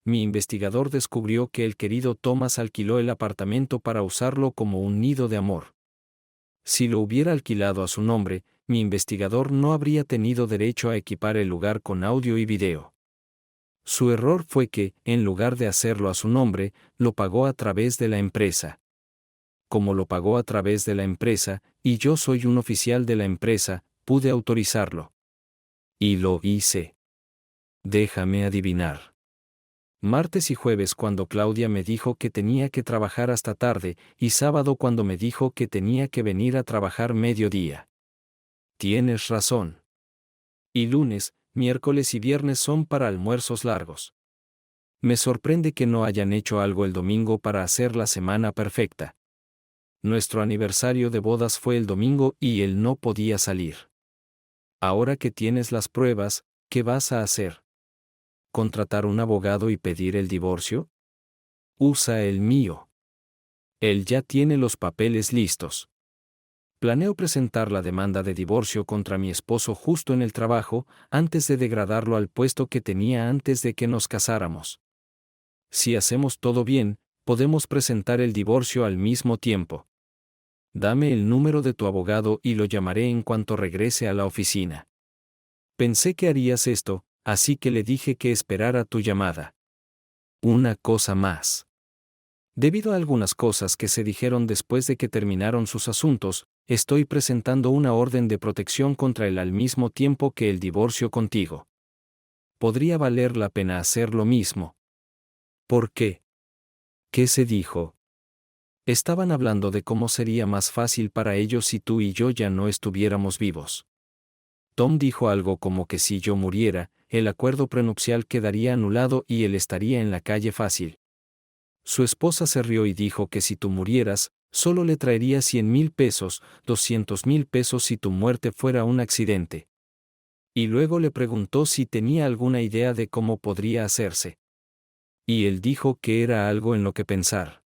Mi investigador descubrió que el querido Thomas alquiló el apartamento para usarlo como un nido de amor. Si lo hubiera alquilado a su nombre, mi investigador no habría tenido derecho a equipar el lugar con audio y video. Su error fue que, en lugar de hacerlo a su nombre, lo pagó a través de la empresa. Como lo pagó a través de la empresa, y yo soy un oficial de la empresa, pude autorizarlo. Y lo hice. Déjame adivinar. Martes y jueves cuando Claudia me dijo que tenía que trabajar hasta tarde, y sábado cuando me dijo que tenía que venir a trabajar mediodía. Tienes razón. Y lunes, miércoles y viernes son para almuerzos largos. Me sorprende que no hayan hecho algo el domingo para hacer la semana perfecta. Nuestro aniversario de bodas fue el domingo y él no podía salir. Ahora que tienes las pruebas, ¿qué vas a hacer? ¿Contratar un abogado y pedir el divorcio? Usa el mío. Él ya tiene los papeles listos. Planeo presentar la demanda de divorcio contra mi esposo justo en el trabajo, antes de degradarlo al puesto que tenía antes de que nos casáramos. Si hacemos todo bien, podemos presentar el divorcio al mismo tiempo. Dame el número de tu abogado y lo llamaré en cuanto regrese a la oficina. Pensé que harías esto, así que le dije que esperara tu llamada. Una cosa más. Debido a algunas cosas que se dijeron después de que terminaron sus asuntos, estoy presentando una orden de protección contra él al mismo tiempo que el divorcio contigo. Podría valer la pena hacer lo mismo. ¿Por qué? ¿Qué se dijo? Estaban hablando de cómo sería más fácil para ellos si tú y yo ya no estuviéramos vivos. Tom dijo algo como que si yo muriera, el acuerdo prenupcial quedaría anulado y él estaría en la calle fácil. Su esposa se rió y dijo que si tú murieras, solo le traería 100,000 pesos, 200,000 pesos si tu muerte fuera un accidente. Y luego le preguntó si tenía alguna idea de cómo podría hacerse. Y él dijo que era algo en lo que pensar.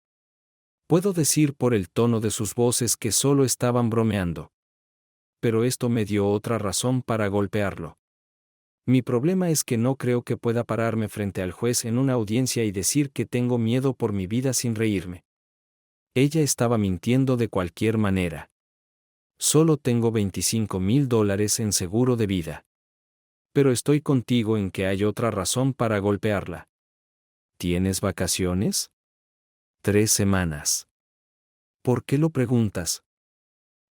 Puedo decir por el tono de sus voces que solo estaban bromeando. Pero esto me dio otra razón para golpearlo. Mi problema es que no creo que pueda pararme frente al juez en una audiencia y decir que tengo miedo por mi vida sin reírme. Ella estaba mintiendo de cualquier manera. Solo tengo $25,000 en seguro de vida. Pero estoy contigo en que hay otra razón para golpearla. ¿Tienes vacaciones? 3 semanas. ¿Por qué lo preguntas?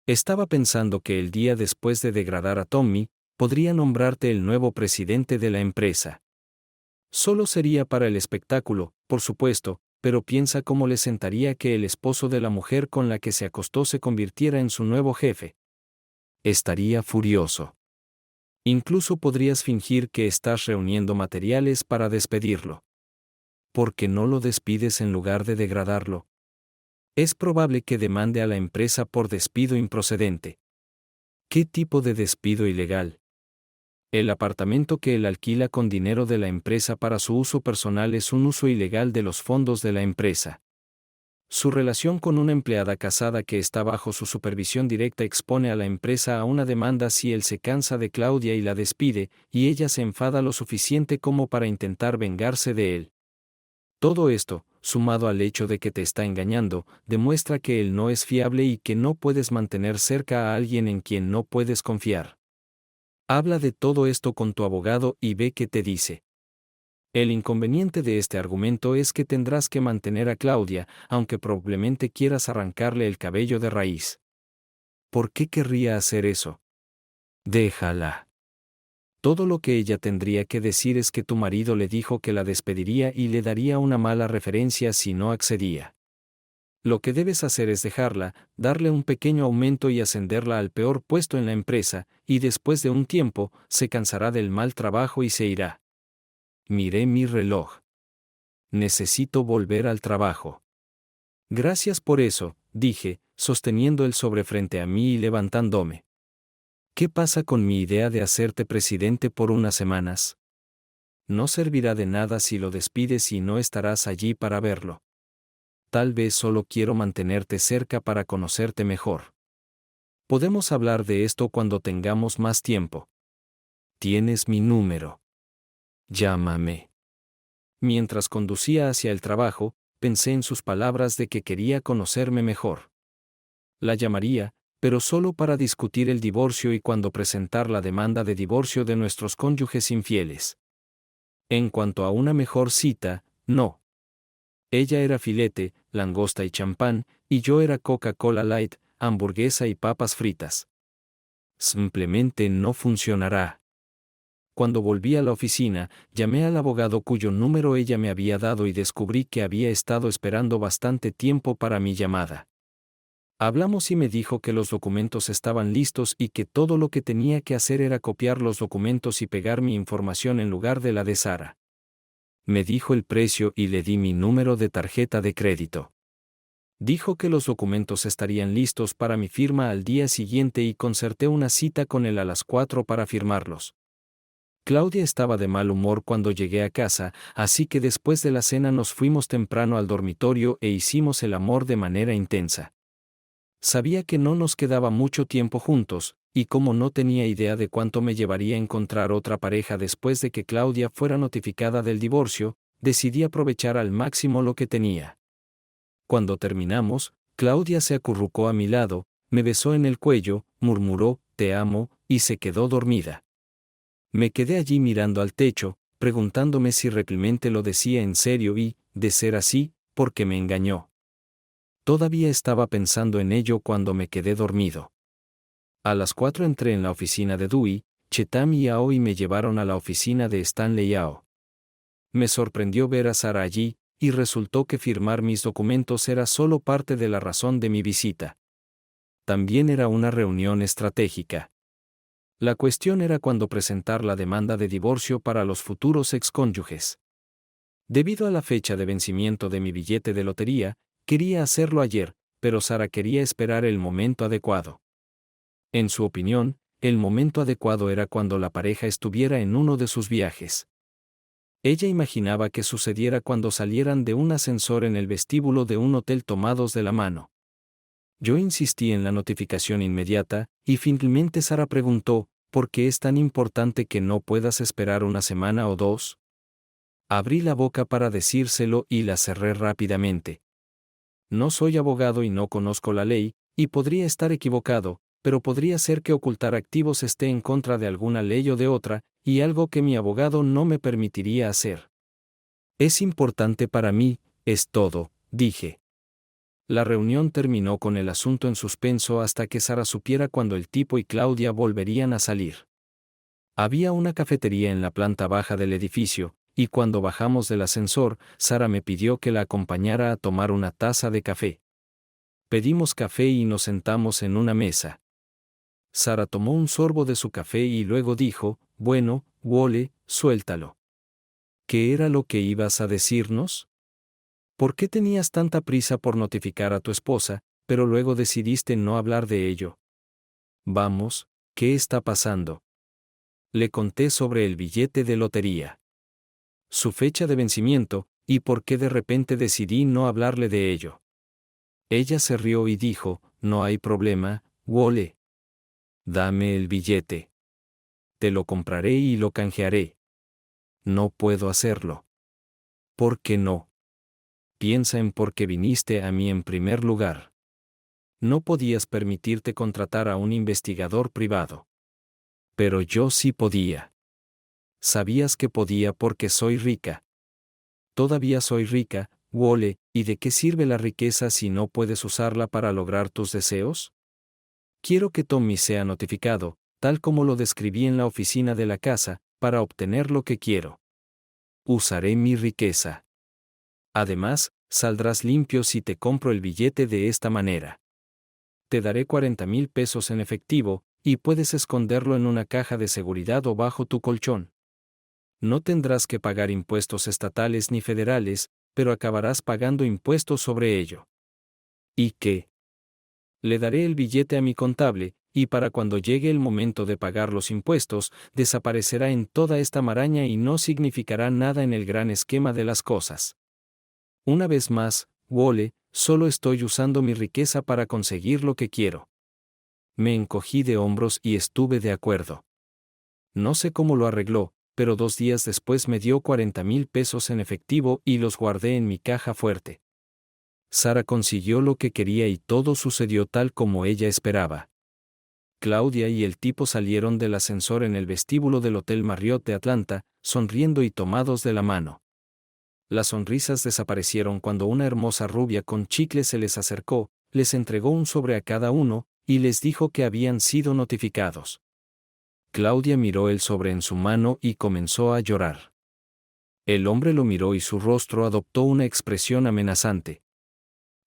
Estaba pensando que el día después de degradar a Tommy, podría nombrarte el nuevo presidente de la empresa. Solo sería para el espectáculo, por supuesto, pero piensa cómo le sentaría que el esposo de la mujer con la que se acostó se convirtiera en su nuevo jefe. Estaría furioso. Incluso podrías fingir que estás reuniendo materiales para despedirlo. ¿Por qué no lo despides en lugar de degradarlo? Es probable que demande a la empresa por despido improcedente. ¿Qué tipo de despido ilegal? El apartamento que él alquila con dinero de la empresa para su uso personal es un uso ilegal de los fondos de la empresa. Su relación con una empleada casada que está bajo su supervisión directa expone a la empresa a una demanda si él se cansa de Claudia y la despide, y ella se enfada lo suficiente como para intentar vengarse de él. Todo esto, sumado al hecho de que te está engañando, demuestra que él no es fiable y que no puedes mantener cerca a alguien en quien no puedes confiar. Habla de todo esto con tu abogado y ve qué te dice. El inconveniente de este argumento es que tendrás que mantener a Claudia, aunque probablemente quieras arrancarle el cabello de raíz. ¿Por qué querría hacer eso? Déjala. Todo lo que ella tendría que decir es que tu marido le dijo que la despediría y le daría una mala referencia si no accedía. Lo que debes hacer es dejarla, darle un pequeño aumento y ascenderla al peor puesto en la empresa, y después de un tiempo, se cansará del mal trabajo y se irá. Miré mi reloj. Necesito volver al trabajo. Gracias por eso, dije, sosteniendo el sobre frente a mí y levantándome. ¿Qué pasa con mi idea de hacerte presidente por unas semanas? No servirá de nada si lo despides y no estarás allí para verlo. Tal vez solo quiero mantenerte cerca para conocerte mejor. Podemos hablar de esto cuando tengamos más tiempo. Tienes mi número. Llámame. Mientras conducía hacia el trabajo, pensé en sus palabras de que quería conocerme mejor. La llamaría, pero solo para discutir el divorcio y cuando presentar la demanda de divorcio de nuestros cónyuges infieles. En cuanto a una mejor cita, no. Ella era filete, langosta y champán, y yo era Coca-Cola Light, hamburguesa y papas fritas. Simplemente no funcionará. Cuando volví a la oficina, llamé al abogado cuyo número ella me había dado y descubrí que había estado esperando bastante tiempo para mi llamada. Hablamos y me dijo que los documentos estaban listos y que todo lo que tenía que hacer era copiar los documentos y pegar mi información en lugar de la de Sara. Me dijo el precio y le di mi número de tarjeta de crédito. Dijo que los documentos estarían listos para mi firma al día siguiente y concerté una cita con él a las 4 para firmarlos. Claudia estaba de mal humor cuando llegué a casa, así que después de la cena nos fuimos temprano al dormitorio e hicimos el amor de manera intensa. Sabía que no nos quedaba mucho tiempo juntos, y como no tenía idea de cuánto me llevaría a encontrar otra pareja después de que Claudia fuera notificada del divorcio, decidí aprovechar al máximo lo que tenía. Cuando terminamos, Claudia se acurrucó a mi lado, me besó en el cuello, murmuró, "Te amo", y se quedó dormida. Me quedé allí mirando al techo, preguntándome si realmente lo decía en serio y, de ser así, ¿por qué me engañó? Todavía estaba pensando en ello cuando me quedé dormido. A las 4 entré en la oficina de Dewey, Chetam y Aoi me llevaron a la oficina de Stanley Yao. Me sorprendió ver a Sara allí, y resultó que firmar mis documentos era solo parte de la razón de mi visita. También era una reunión estratégica. La cuestión era cuándo presentar la demanda de divorcio para los futuros excónyuges. Debido a la fecha de vencimiento de mi billete de lotería, quería hacerlo ayer, pero Sara quería esperar el momento adecuado. En su opinión, el momento adecuado era cuando la pareja estuviera en uno de sus viajes. Ella imaginaba que sucediera cuando salieran de un ascensor en el vestíbulo de un hotel tomados de la mano. Yo insistí en la notificación inmediata, y finalmente Sara preguntó, ¿por qué es tan importante que no puedas esperar una semana o dos? Abrí la boca para decírselo y la cerré rápidamente. No soy abogado y no conozco la ley, y podría estar equivocado, pero podría ser que ocultar activos esté en contra de alguna ley o de otra, y algo que mi abogado no me permitiría hacer. Es importante para mí, es todo, dije. La reunión terminó con el asunto en suspenso hasta que Sara supiera cuándo el tipo y Claudia volverían a salir. Había una cafetería en la planta baja del edificio, y cuando bajamos del ascensor, Sara me pidió que la acompañara a tomar una taza de café. Pedimos café y nos sentamos en una mesa. Sara tomó un sorbo de su café y luego dijo, «Bueno, Wole, suéltalo». ¿Qué era lo que ibas a decirnos? ¿Por qué tenías tanta prisa por notificar a tu esposa, pero luego decidiste no hablar de ello? Vamos, ¿qué está pasando? Le conté sobre el billete de lotería, su fecha de vencimiento, y por qué de repente decidí no hablarle de ello. Ella se rió y dijo, «No hay problema, Wole. Dame el billete. Te lo compraré y lo canjearé». No puedo hacerlo. ¿Por qué no? Piensa en por qué viniste a mí en primer lugar. No podías permitirte contratar a un investigador privado. Pero yo sí podía. Sabías que podía porque soy rica. Todavía soy rica, Wole, ¿y de qué sirve la riqueza si no puedes usarla para lograr tus deseos? Quiero que Tommy sea notificado, tal como lo describí en la oficina de la casa, para obtener lo que quiero. Usaré mi riqueza. Además, saldrás limpio si te compro el billete de esta manera. Te daré 40,000 pesos en efectivo, y puedes esconderlo en una caja de seguridad o bajo tu colchón. No tendrás que pagar impuestos estatales ni federales, pero acabarás pagando impuestos sobre ello. ¿Y qué? Le daré el billete a mi contable, y para cuando llegue el momento de pagar los impuestos, desaparecerá en toda esta maraña y no significará nada en el gran esquema de las cosas. Una vez más, Wole, solo estoy usando mi riqueza para conseguir lo que quiero. Me encogí de hombros y estuve de acuerdo. No sé cómo lo arregló, pero 2 días después me dio 40,000 pesos en efectivo y los guardé en mi caja fuerte. Sara consiguió lo que quería y todo sucedió tal como ella esperaba. Claudia y el tipo salieron del ascensor en el vestíbulo del Hotel Marriott de Atlanta, sonriendo y tomados de la mano. Las sonrisas desaparecieron cuando una hermosa rubia con chicle se les acercó, les entregó un sobre a cada uno, y les dijo que habían sido notificados. Claudia miró el sobre en su mano y comenzó a llorar. El hombre lo miró y su rostro adoptó una expresión amenazante.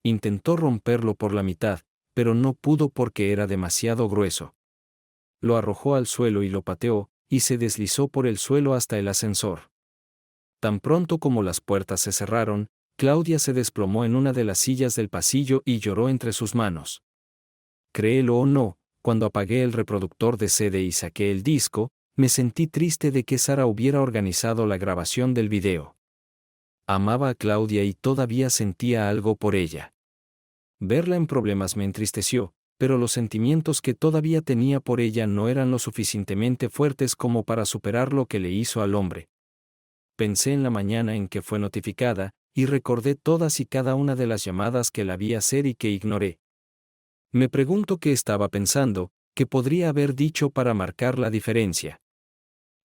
Intentó romperlo por la mitad, pero no pudo porque era demasiado grueso. Lo arrojó al suelo y lo pateó, y se deslizó por el suelo hasta el ascensor. Tan pronto como las puertas se cerraron, Claudia se desplomó en una de las sillas del pasillo y lloró entre sus manos. Créelo o no, cuando apagué el reproductor de CD y saqué el disco, me sentí triste de que Sara hubiera organizado la grabación del video. Amaba a Claudia y todavía sentía algo por ella. Verla en problemas me entristeció, pero los sentimientos que todavía tenía por ella no eran lo suficientemente fuertes como para superar lo que le hizo al hombre. Pensé en la mañana en que fue notificada, y recordé todas y cada una de las llamadas que la vi hacer y que ignoré. Me pregunto qué estaba pensando, qué podría haber dicho para marcar la diferencia.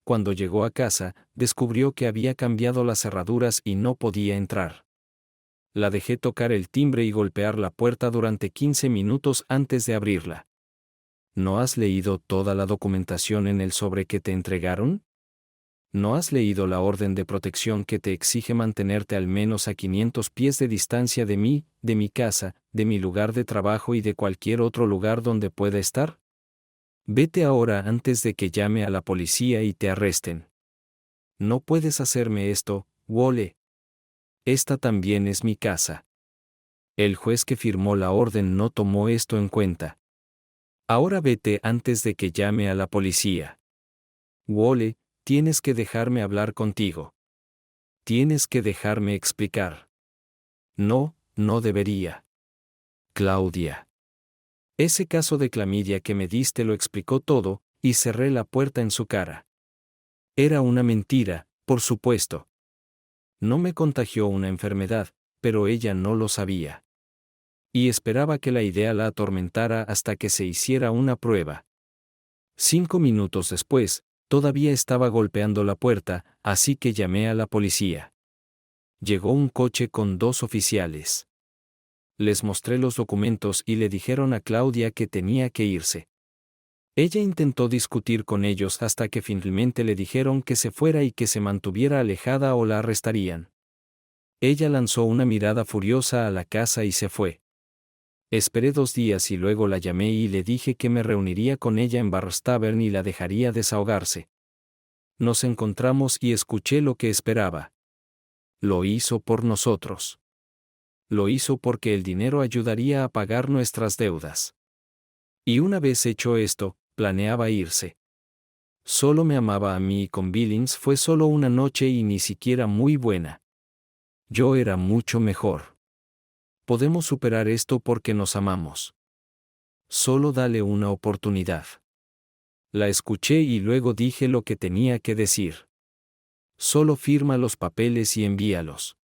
Cuando llegó a casa, descubrió que había cambiado las cerraduras y no podía entrar. La dejé tocar el timbre y golpear la puerta durante 15 minutos antes de abrirla. ¿No has leído toda la documentación en el sobre que te entregaron? ¿No has leído la orden de protección que te exige mantenerte al menos a 500 pies de distancia de mí, de mi casa, de mi lugar de trabajo y de cualquier otro lugar donde pueda estar? Vete ahora antes de que llame a la policía y te arresten. No puedes hacerme esto, Wole. Esta también es mi casa. El juez que firmó la orden no tomó esto en cuenta. Ahora vete antes de que llame a la policía. Wole, tienes que dejarme hablar contigo. Tienes que dejarme explicar. No, no debería. Claudia. Ese caso de clamidia que me diste lo explicó todo, y cerré la puerta en su cara. Era una mentira, por supuesto. No me contagió una enfermedad, pero ella no lo sabía. Y esperaba que la idea la atormentara hasta que se hiciera una prueba. 5 minutos después, todavía estaba golpeando la puerta, así que llamé a la policía. Llegó un coche con 2 oficiales. Les mostré los documentos y le dijeron a Claudia que tenía que irse. Ella intentó discutir con ellos hasta que finalmente le dijeron que se fuera y que se mantuviera alejada o la arrestarían. Ella lanzó una mirada furiosa a la casa y se fue. Esperé 2 días y luego la llamé y le dije que me reuniría con ella en Barr's Tavern y la dejaría desahogarse. Nos encontramos y escuché lo que esperaba. Lo hizo por nosotros. Lo hizo porque el dinero ayudaría a pagar nuestras deudas. Y una vez hecho esto, planeaba irse. Solo me amaba a mí y con Billings fue solo una noche y ni siquiera muy buena. Yo era mucho mejor. Podemos superar esto porque nos amamos. Solo dale una oportunidad. La escuché y luego dije lo que tenía que decir. Solo firma los papeles y envíalos.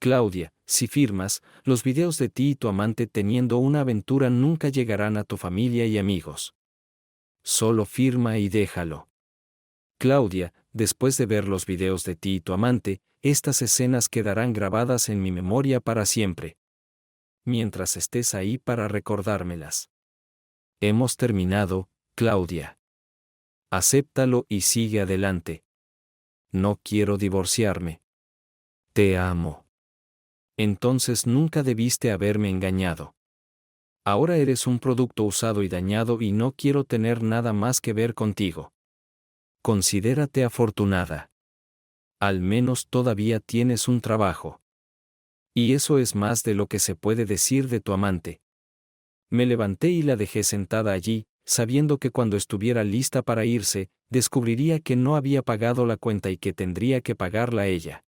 Claudia, si firmas, los videos de ti y tu amante teniendo una aventura nunca llegarán a tu familia y amigos. Solo firma y déjalo. Claudia, después de ver los videos de ti y tu amante, estas escenas quedarán grabadas en mi memoria para siempre. Mientras estés ahí para recordármelas. Hemos terminado, Claudia. Acéptalo y sigue adelante. No quiero divorciarme. Te amo. Entonces nunca debiste haberme engañado. Ahora eres un producto usado y dañado y no quiero tener nada más que ver contigo. Considérate afortunada. Al menos todavía tienes un trabajo. Y eso es más de lo que se puede decir de tu amante. Me levanté y la dejé sentada allí, sabiendo que cuando estuviera lista para irse, descubriría que no había pagado la cuenta y que tendría que pagarla ella.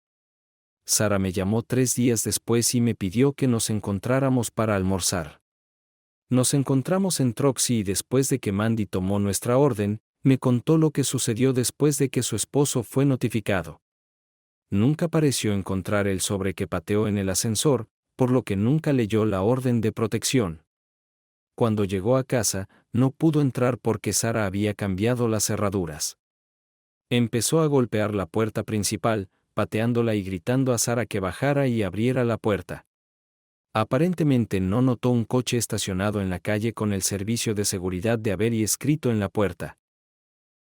Sara me llamó 3 días después y me pidió que nos encontráramos para almorzar. Nos encontramos en Troxy y después de que Mandy tomó nuestra orden, me contó lo que sucedió después de que su esposo fue notificado. Nunca pareció encontrar el sobre que pateó en el ascensor, por lo que nunca leyó la orden de protección. Cuando llegó a casa, no pudo entrar porque Sara había cambiado las cerraduras. Empezó a golpear la puerta principal, pateándola y gritando a Sara que bajara y abriera la puerta. Aparentemente no notó un coche estacionado en la calle con el servicio de seguridad de Avery escrito en la puerta.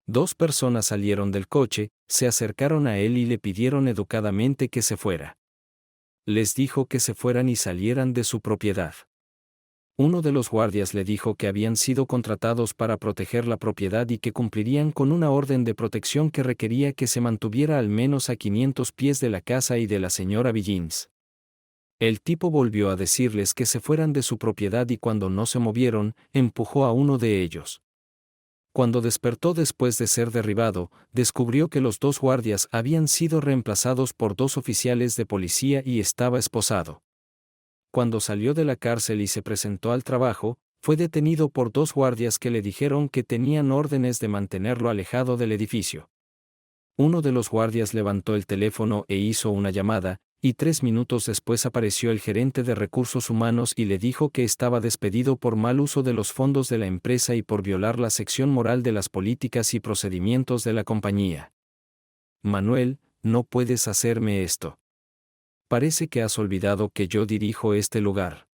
2 personas salieron del coche, se acercaron a él y le pidieron educadamente que se fuera. Les dijo que se fueran y salieran de su propiedad. Uno de los guardias le dijo que habían sido contratados para proteger la propiedad y que cumplirían con una orden de protección que requería que se mantuviera al menos a 500 pies de la casa y de la señora Billings. El tipo volvió a decirles que se fueran de su propiedad y cuando no se movieron, empujó a uno de ellos. Cuando despertó después de ser derribado, descubrió que los 2 guardias habían sido reemplazados por 2 oficiales de policía y estaba esposado. Cuando salió de la cárcel y se presentó al trabajo, fue detenido por 2 guardias que le dijeron que tenían órdenes de mantenerlo alejado del edificio. Uno de los guardias levantó el teléfono e hizo una llamada, y 3 minutos después apareció el gerente de recursos humanos y le dijo que estaba despedido por mal uso de los fondos de la empresa y por violar la sección moral de las políticas y procedimientos de la compañía. Manuel, no puedes hacerme esto. Parece que has olvidado que yo dirijo este lugar.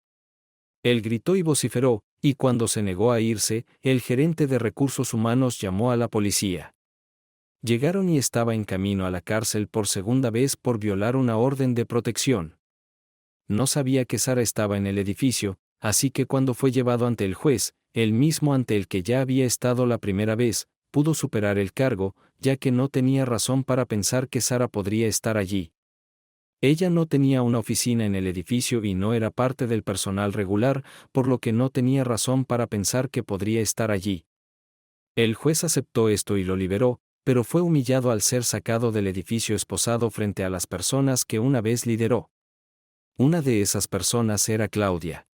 Él gritó y vociferó, y cuando se negó a irse, el gerente de recursos humanos llamó a la policía. Llegaron y estaba en camino a la cárcel por segunda vez por violar una orden de protección. No sabía que Sara estaba en el edificio, así que cuando fue llevado ante el juez, el mismo ante el que ya había estado la primera vez, pudo superar el cargo, ya que no tenía razón para pensar que Sara podría estar allí. Ella no tenía una oficina en el edificio y no era parte del personal regular, por lo que no tenía razón para pensar que podría estar allí. El juez aceptó esto y lo liberó, pero fue humillado al ser sacado del edificio esposado frente a las personas que una vez lideró. Una de esas personas era Claudia.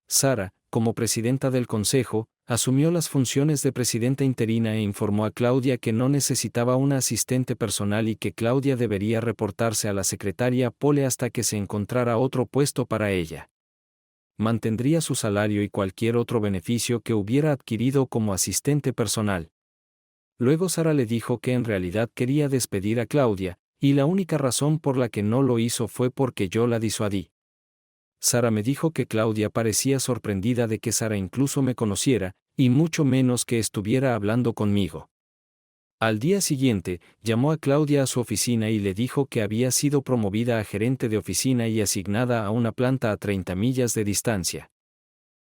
Sara, como presidenta del consejo, asumió las funciones de presidenta interina e informó a Claudia que no necesitaba una asistente personal y que Claudia debería reportarse a la secretaria Pole hasta que se encontrara otro puesto para ella. Mantendría su salario y cualquier otro beneficio que hubiera adquirido como asistente personal. Luego Sara le dijo que en realidad quería despedir a Claudia, y la única razón por la que no lo hizo fue porque yo la disuadí. Sara me dijo que Claudia parecía sorprendida de que Sara incluso me conociera, y mucho menos que estuviera hablando conmigo. Al día siguiente, llamó a Claudia a su oficina y le dijo que había sido promovida a gerente de oficina y asignada a una planta a 30 millas de distancia.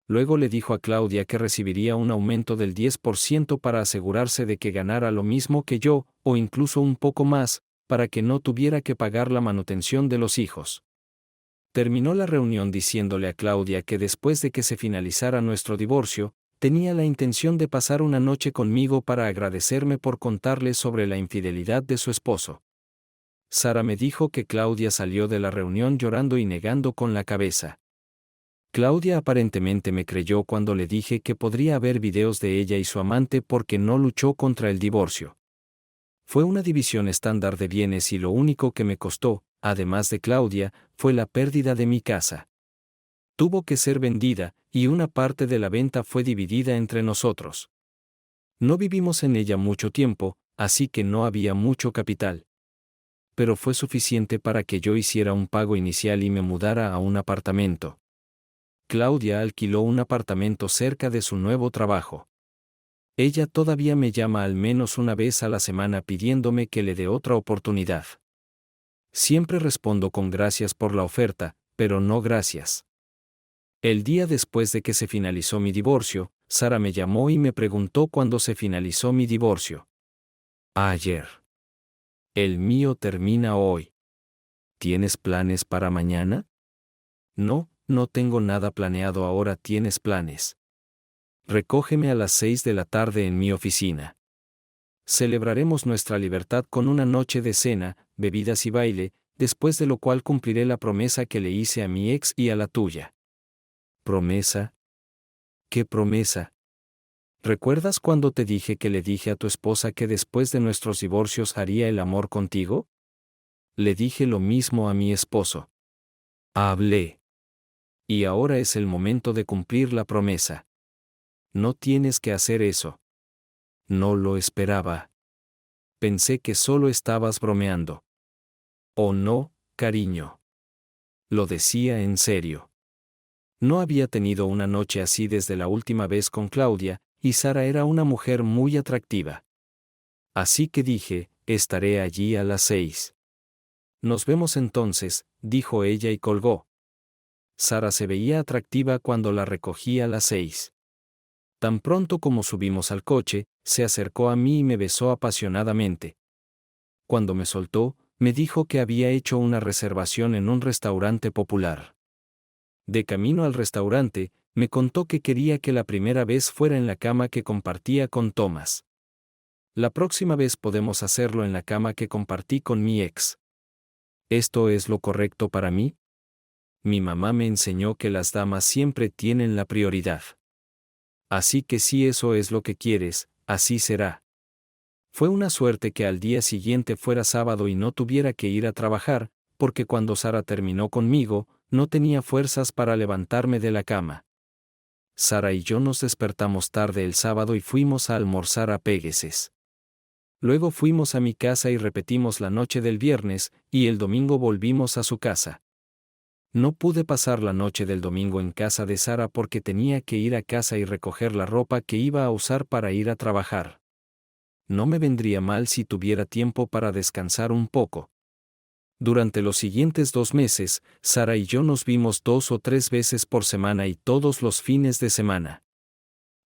Luego le dijo a Claudia que recibiría un aumento del 10% para asegurarse de que ganara lo mismo que yo, o incluso un poco más, para que no tuviera que pagar la manutención de los hijos. Terminó la reunión diciéndole a Claudia que después de que se finalizara nuestro divorcio, tenía la intención de pasar una noche conmigo para agradecerme por contarle sobre la infidelidad de su esposo. Sara me dijo que Claudia salió de la reunión llorando y negando con la cabeza. Claudia aparentemente me creyó cuando le dije que podría haber videos de ella y su amante porque no luchó contra el divorcio. Fue una división estándar de bienes y lo único que me costó, además de Claudia, fue la pérdida de mi casa. Tuvo que ser vendida, y una parte de la venta fue dividida entre nosotros. No vivimos en ella mucho tiempo, así que no había mucho capital. Pero fue suficiente para que yo hiciera un pago inicial y me mudara a un apartamento. Claudia alquiló un apartamento cerca de su nuevo trabajo. Ella todavía me llama al menos una vez a la semana pidiéndome que le dé otra oportunidad. Siempre respondo con gracias por la oferta, pero no gracias. El día después de que se finalizó mi divorcio, Sara me llamó y me preguntó cuándo se finalizó mi divorcio. Ayer. El mío termina hoy. ¿Tienes planes para mañana? No, no tengo nada planeado ahora. ¿Tienes planes? Recógeme a las 6 de la tarde en mi oficina. Celebraremos nuestra libertad con una noche de cena, bebidas y baile, después de lo cual cumpliré la promesa que le hice a mi ex y a la tuya. ¿Promesa? ¿Qué promesa? ¿Recuerdas cuando te dije que le dije a tu esposa que después de nuestros divorcios haría el amor contigo? Le dije lo mismo a mi esposo. Hablé. Y ahora es el momento de cumplir la promesa. No tienes que hacer eso. No lo esperaba. Pensé que solo estabas bromeando. Oh no, cariño. Lo decía en serio. No había tenido una noche así desde la última vez con Claudia, y Sara era una mujer muy atractiva. Así que dije, estaré allí a las 6. Nos vemos entonces, dijo ella y colgó. Sara se veía atractiva cuando la recogí a las 6. Tan pronto como subimos al coche, se acercó a mí y me besó apasionadamente. Cuando me soltó, me dijo que había hecho una reservación en un restaurante popular. De camino al restaurante, me contó que quería que la primera vez fuera en la cama que compartía con Thomas. La próxima vez podemos hacerlo en la cama que compartí con mi ex. ¿Esto es lo correcto para mí? Mi mamá me enseñó que las damas siempre tienen la prioridad. Así que si eso es lo que quieres, así será. Fue una suerte que al día siguiente fuera sábado y no tuviera que ir a trabajar, porque cuando Sara terminó conmigo, no tenía fuerzas para levantarme de la cama. Sara y yo nos despertamos tarde el sábado y fuimos a almorzar a Pegueses. Luego fuimos a mi casa y repetimos la noche del viernes, y el domingo volvimos a su casa. No pude pasar la noche del domingo en casa de Sara porque tenía que ir a casa y recoger la ropa que iba a usar para ir a trabajar. No me vendría mal si tuviera tiempo para descansar un poco. Durante los siguientes 2 meses, Sara y yo nos vimos 2 o 3 veces por semana y todos los fines de semana.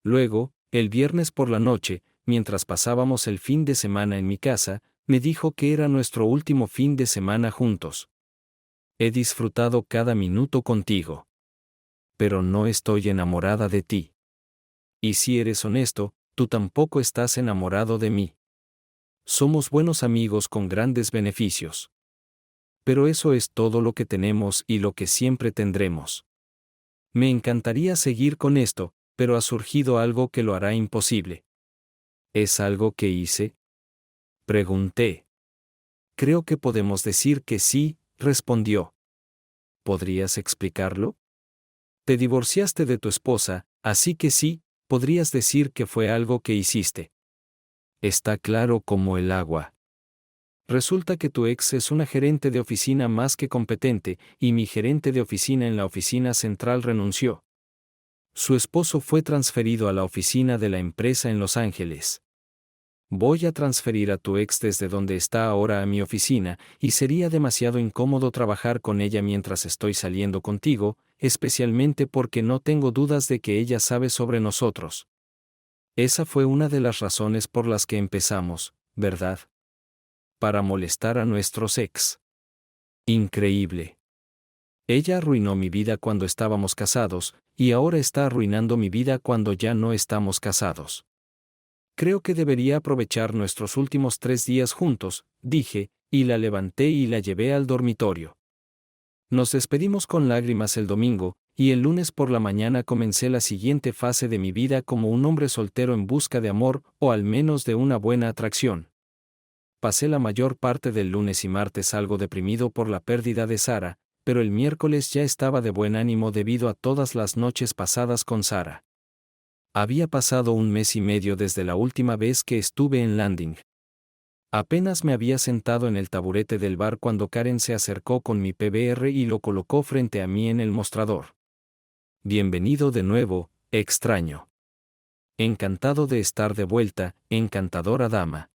Luego, el viernes por la noche, mientras pasábamos el fin de semana en mi casa, me dijo que era nuestro último fin de semana juntos. He disfrutado cada minuto contigo. Pero no estoy enamorada de ti. Y si eres honesto, tú tampoco estás enamorado de mí. Somos buenos amigos con grandes beneficios. Pero eso es todo lo que tenemos y lo que siempre tendremos. Me encantaría seguir con esto, pero ha surgido algo que lo hará imposible. ¿Es algo que hice? Pregunté. Creo que podemos decir que sí, respondió. ¿Podrías explicarlo? Te divorciaste de tu esposa, así que sí, podrías decir que fue algo que hiciste. Está claro como el agua. Resulta que tu ex es una gerente de oficina más que competente, y mi gerente de oficina en la oficina central renunció. Su esposo fue transferido a la oficina de la empresa en Los Ángeles. Voy a transferir a tu ex desde donde está ahora a mi oficina, y sería demasiado incómodo trabajar con ella mientras estoy saliendo contigo, especialmente porque no tengo dudas de que ella sabe sobre nosotros. Esa fue una de las razones por las que empezamos, ¿verdad? Para molestar a nuestros ex. Increíble. Ella arruinó mi vida cuando estábamos casados, y ahora está arruinando mi vida cuando ya no estamos casados. Creo que debería aprovechar nuestros últimos 3 días juntos, dije, y la levanté y la llevé al dormitorio. Nos despedimos con lágrimas el domingo, y el lunes por la mañana comencé la siguiente fase de mi vida como un hombre soltero en busca de amor, o al menos de una buena atracción. Pasé la mayor parte del lunes y martes algo deprimido por la pérdida de Sara, pero el miércoles ya estaba de buen ánimo debido a todas las noches pasadas con Sara. Había pasado 1 mes y medio desde la última vez que estuve en Landing. Apenas me había sentado en el taburete del bar cuando Karen se acercó con mi PBR y lo colocó frente a mí en el mostrador. Bienvenido de nuevo, extraño. Encantado de estar de vuelta, encantadora dama.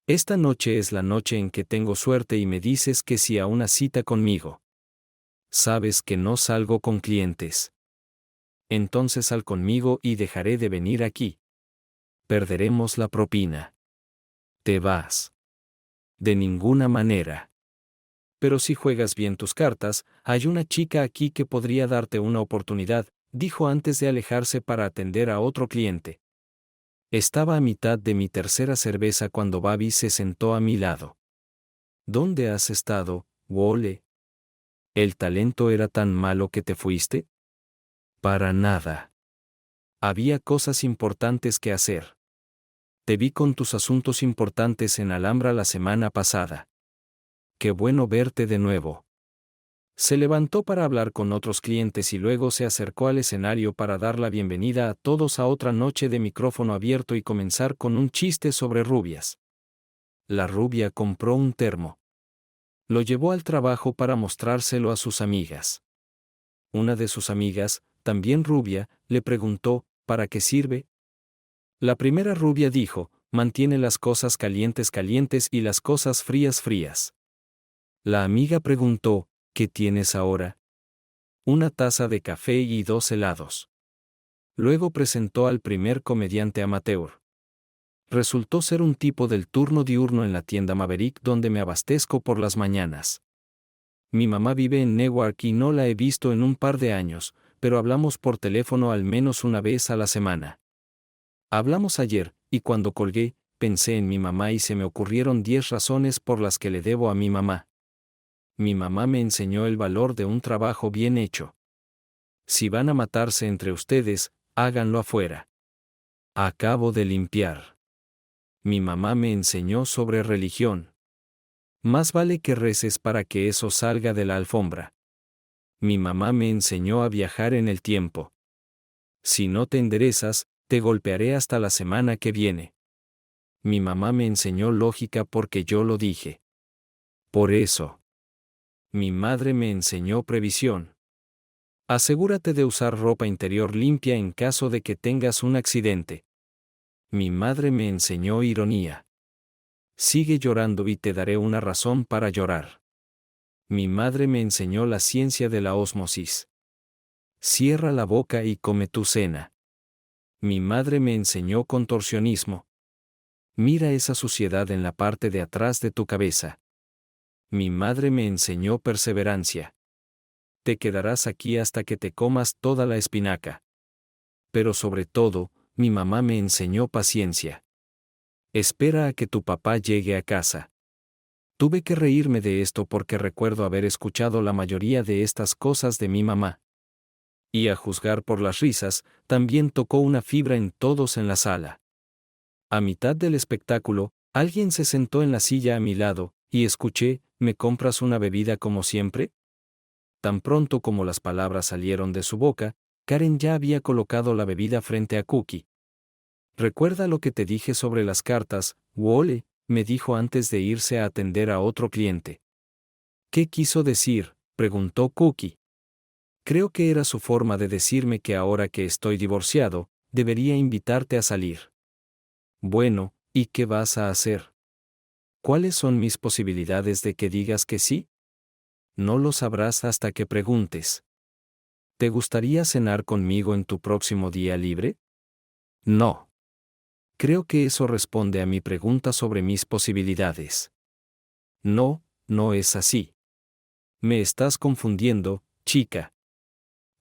Esta noche es la noche en que tengo suerte y me dices que sí a una cita conmigo. Sabes que no salgo con clientes. Entonces sal conmigo y dejaré de venir aquí. Perderemos la propina. Te vas. De ninguna manera. Pero si juegas bien tus cartas, hay una chica aquí que podría darte una oportunidad, dijo antes de alejarse para atender a otro cliente. Estaba a mitad de mi tercera cerveza cuando Babi se sentó a mi lado. ¿Dónde has estado, Wole? ¿El talento era tan malo que te fuiste? Para nada. Había cosas importantes que hacer. Te vi con tus asuntos importantes en Alhambra la semana pasada. Qué bueno verte de nuevo. Se levantó para hablar con otros clientes y luego se acercó al escenario para dar la bienvenida a todos a otra noche de micrófono abierto y comenzar con un chiste sobre rubias. La rubia compró un termo. Lo llevó al trabajo para mostrárselo a sus amigas. Una de sus amigas, también rubia, le preguntó, ¿para qué sirve? La primera rubia dijo, mantiene las cosas calientes calientes y las cosas frías frías. La amiga preguntó, ¿qué tienes ahora? Una taza de café y 2 helados. Luego presentó al primer comediante amateur. Resultó ser un tipo del turno diurno en la tienda Maverick donde me abastezco por las mañanas. Mi mamá vive en Newark y no la he visto en un par de años, pero hablamos por teléfono al menos una vez a la semana. Hablamos ayer, y cuando colgué, pensé en mi mamá y se me ocurrieron 10 razones por las que le debo a mi mamá. Mi mamá me enseñó el valor de un trabajo bien hecho. Si van a matarse entre ustedes, háganlo afuera. Acabo de limpiar. Mi mamá me enseñó sobre religión. Más vale que reces para que eso salga de la alfombra. Mi mamá me enseñó a viajar en el tiempo. Si no te enderezas, te golpearé hasta la semana que viene. Mi mamá me enseñó lógica porque yo lo dije. Por eso. Mi madre me enseñó previsión. Asegúrate de usar ropa interior limpia en caso de que tengas un accidente. Mi madre me enseñó ironía. Sigue llorando y te daré una razón para llorar. Mi madre me enseñó la ciencia de la ósmosis. Cierra la boca y come tu cena. Mi madre me enseñó contorsionismo. Mira esa suciedad en la parte de atrás de tu cabeza. Mi madre me enseñó perseverancia. Te quedarás aquí hasta que te comas toda la espinaca. Pero sobre todo, mi mamá me enseñó paciencia. Espera a que tu papá llegue a casa. Tuve que reírme de esto porque recuerdo haber escuchado la mayoría de estas cosas de mi mamá. Y a juzgar por las risas, también tocó una fibra en todos en la sala. A mitad del espectáculo, alguien se sentó en la silla a mi lado, y escuché, ¿me compras una bebida como siempre? Tan pronto como las palabras salieron de su boca, Karen ya había colocado la bebida frente a Cookie. ¿Recuerda lo que te dije sobre las cartas, Wole? Me dijo antes de irse a atender a otro cliente. ¿Qué quiso decir?, preguntó Cookie. Creo que era su forma de decirme que ahora que estoy divorciado, debería invitarte a salir. Bueno, ¿y qué vas a hacer? ¿Cuáles son mis posibilidades de que digas que sí? No lo sabrás hasta que preguntes. ¿Te gustaría cenar conmigo en tu próximo día libre? No. Creo que eso responde a mi pregunta sobre mis posibilidades. No, no es así. Me estás confundiendo, chica.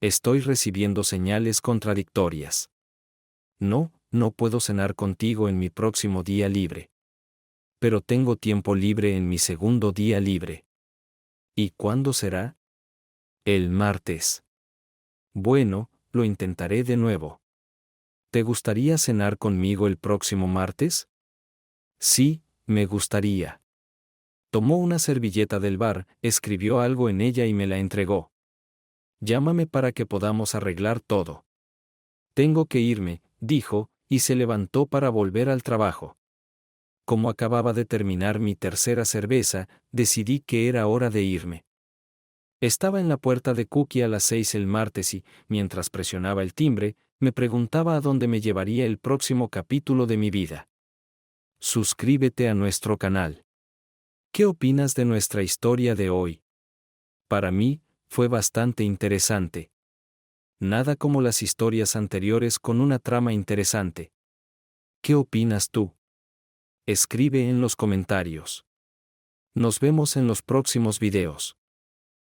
Estoy recibiendo señales contradictorias. No, no puedo cenar contigo en mi próximo día libre. Pero tengo tiempo libre en mi segundo día libre. ¿Y cuándo será? El martes. Bueno, lo intentaré de nuevo. ¿Te gustaría cenar conmigo el próximo martes? Sí, me gustaría. Tomó una servilleta del bar, escribió algo en ella y me la entregó. Llámame para que podamos arreglar todo. Tengo que irme, dijo, y se levantó para volver al trabajo. Como acababa de terminar mi tercera cerveza, decidí que era hora de irme. Estaba en la puerta de Cookie a las 6 el martes y, mientras presionaba el timbre, me preguntaba a dónde me llevaría el próximo capítulo de mi vida. Suscríbete a nuestro canal. ¿Qué opinas de nuestra historia de hoy? Para mí, fue bastante interesante. Nada como las historias anteriores con una trama interesante. ¿Qué opinas tú? Escribe en los comentarios. Nos vemos en los próximos videos.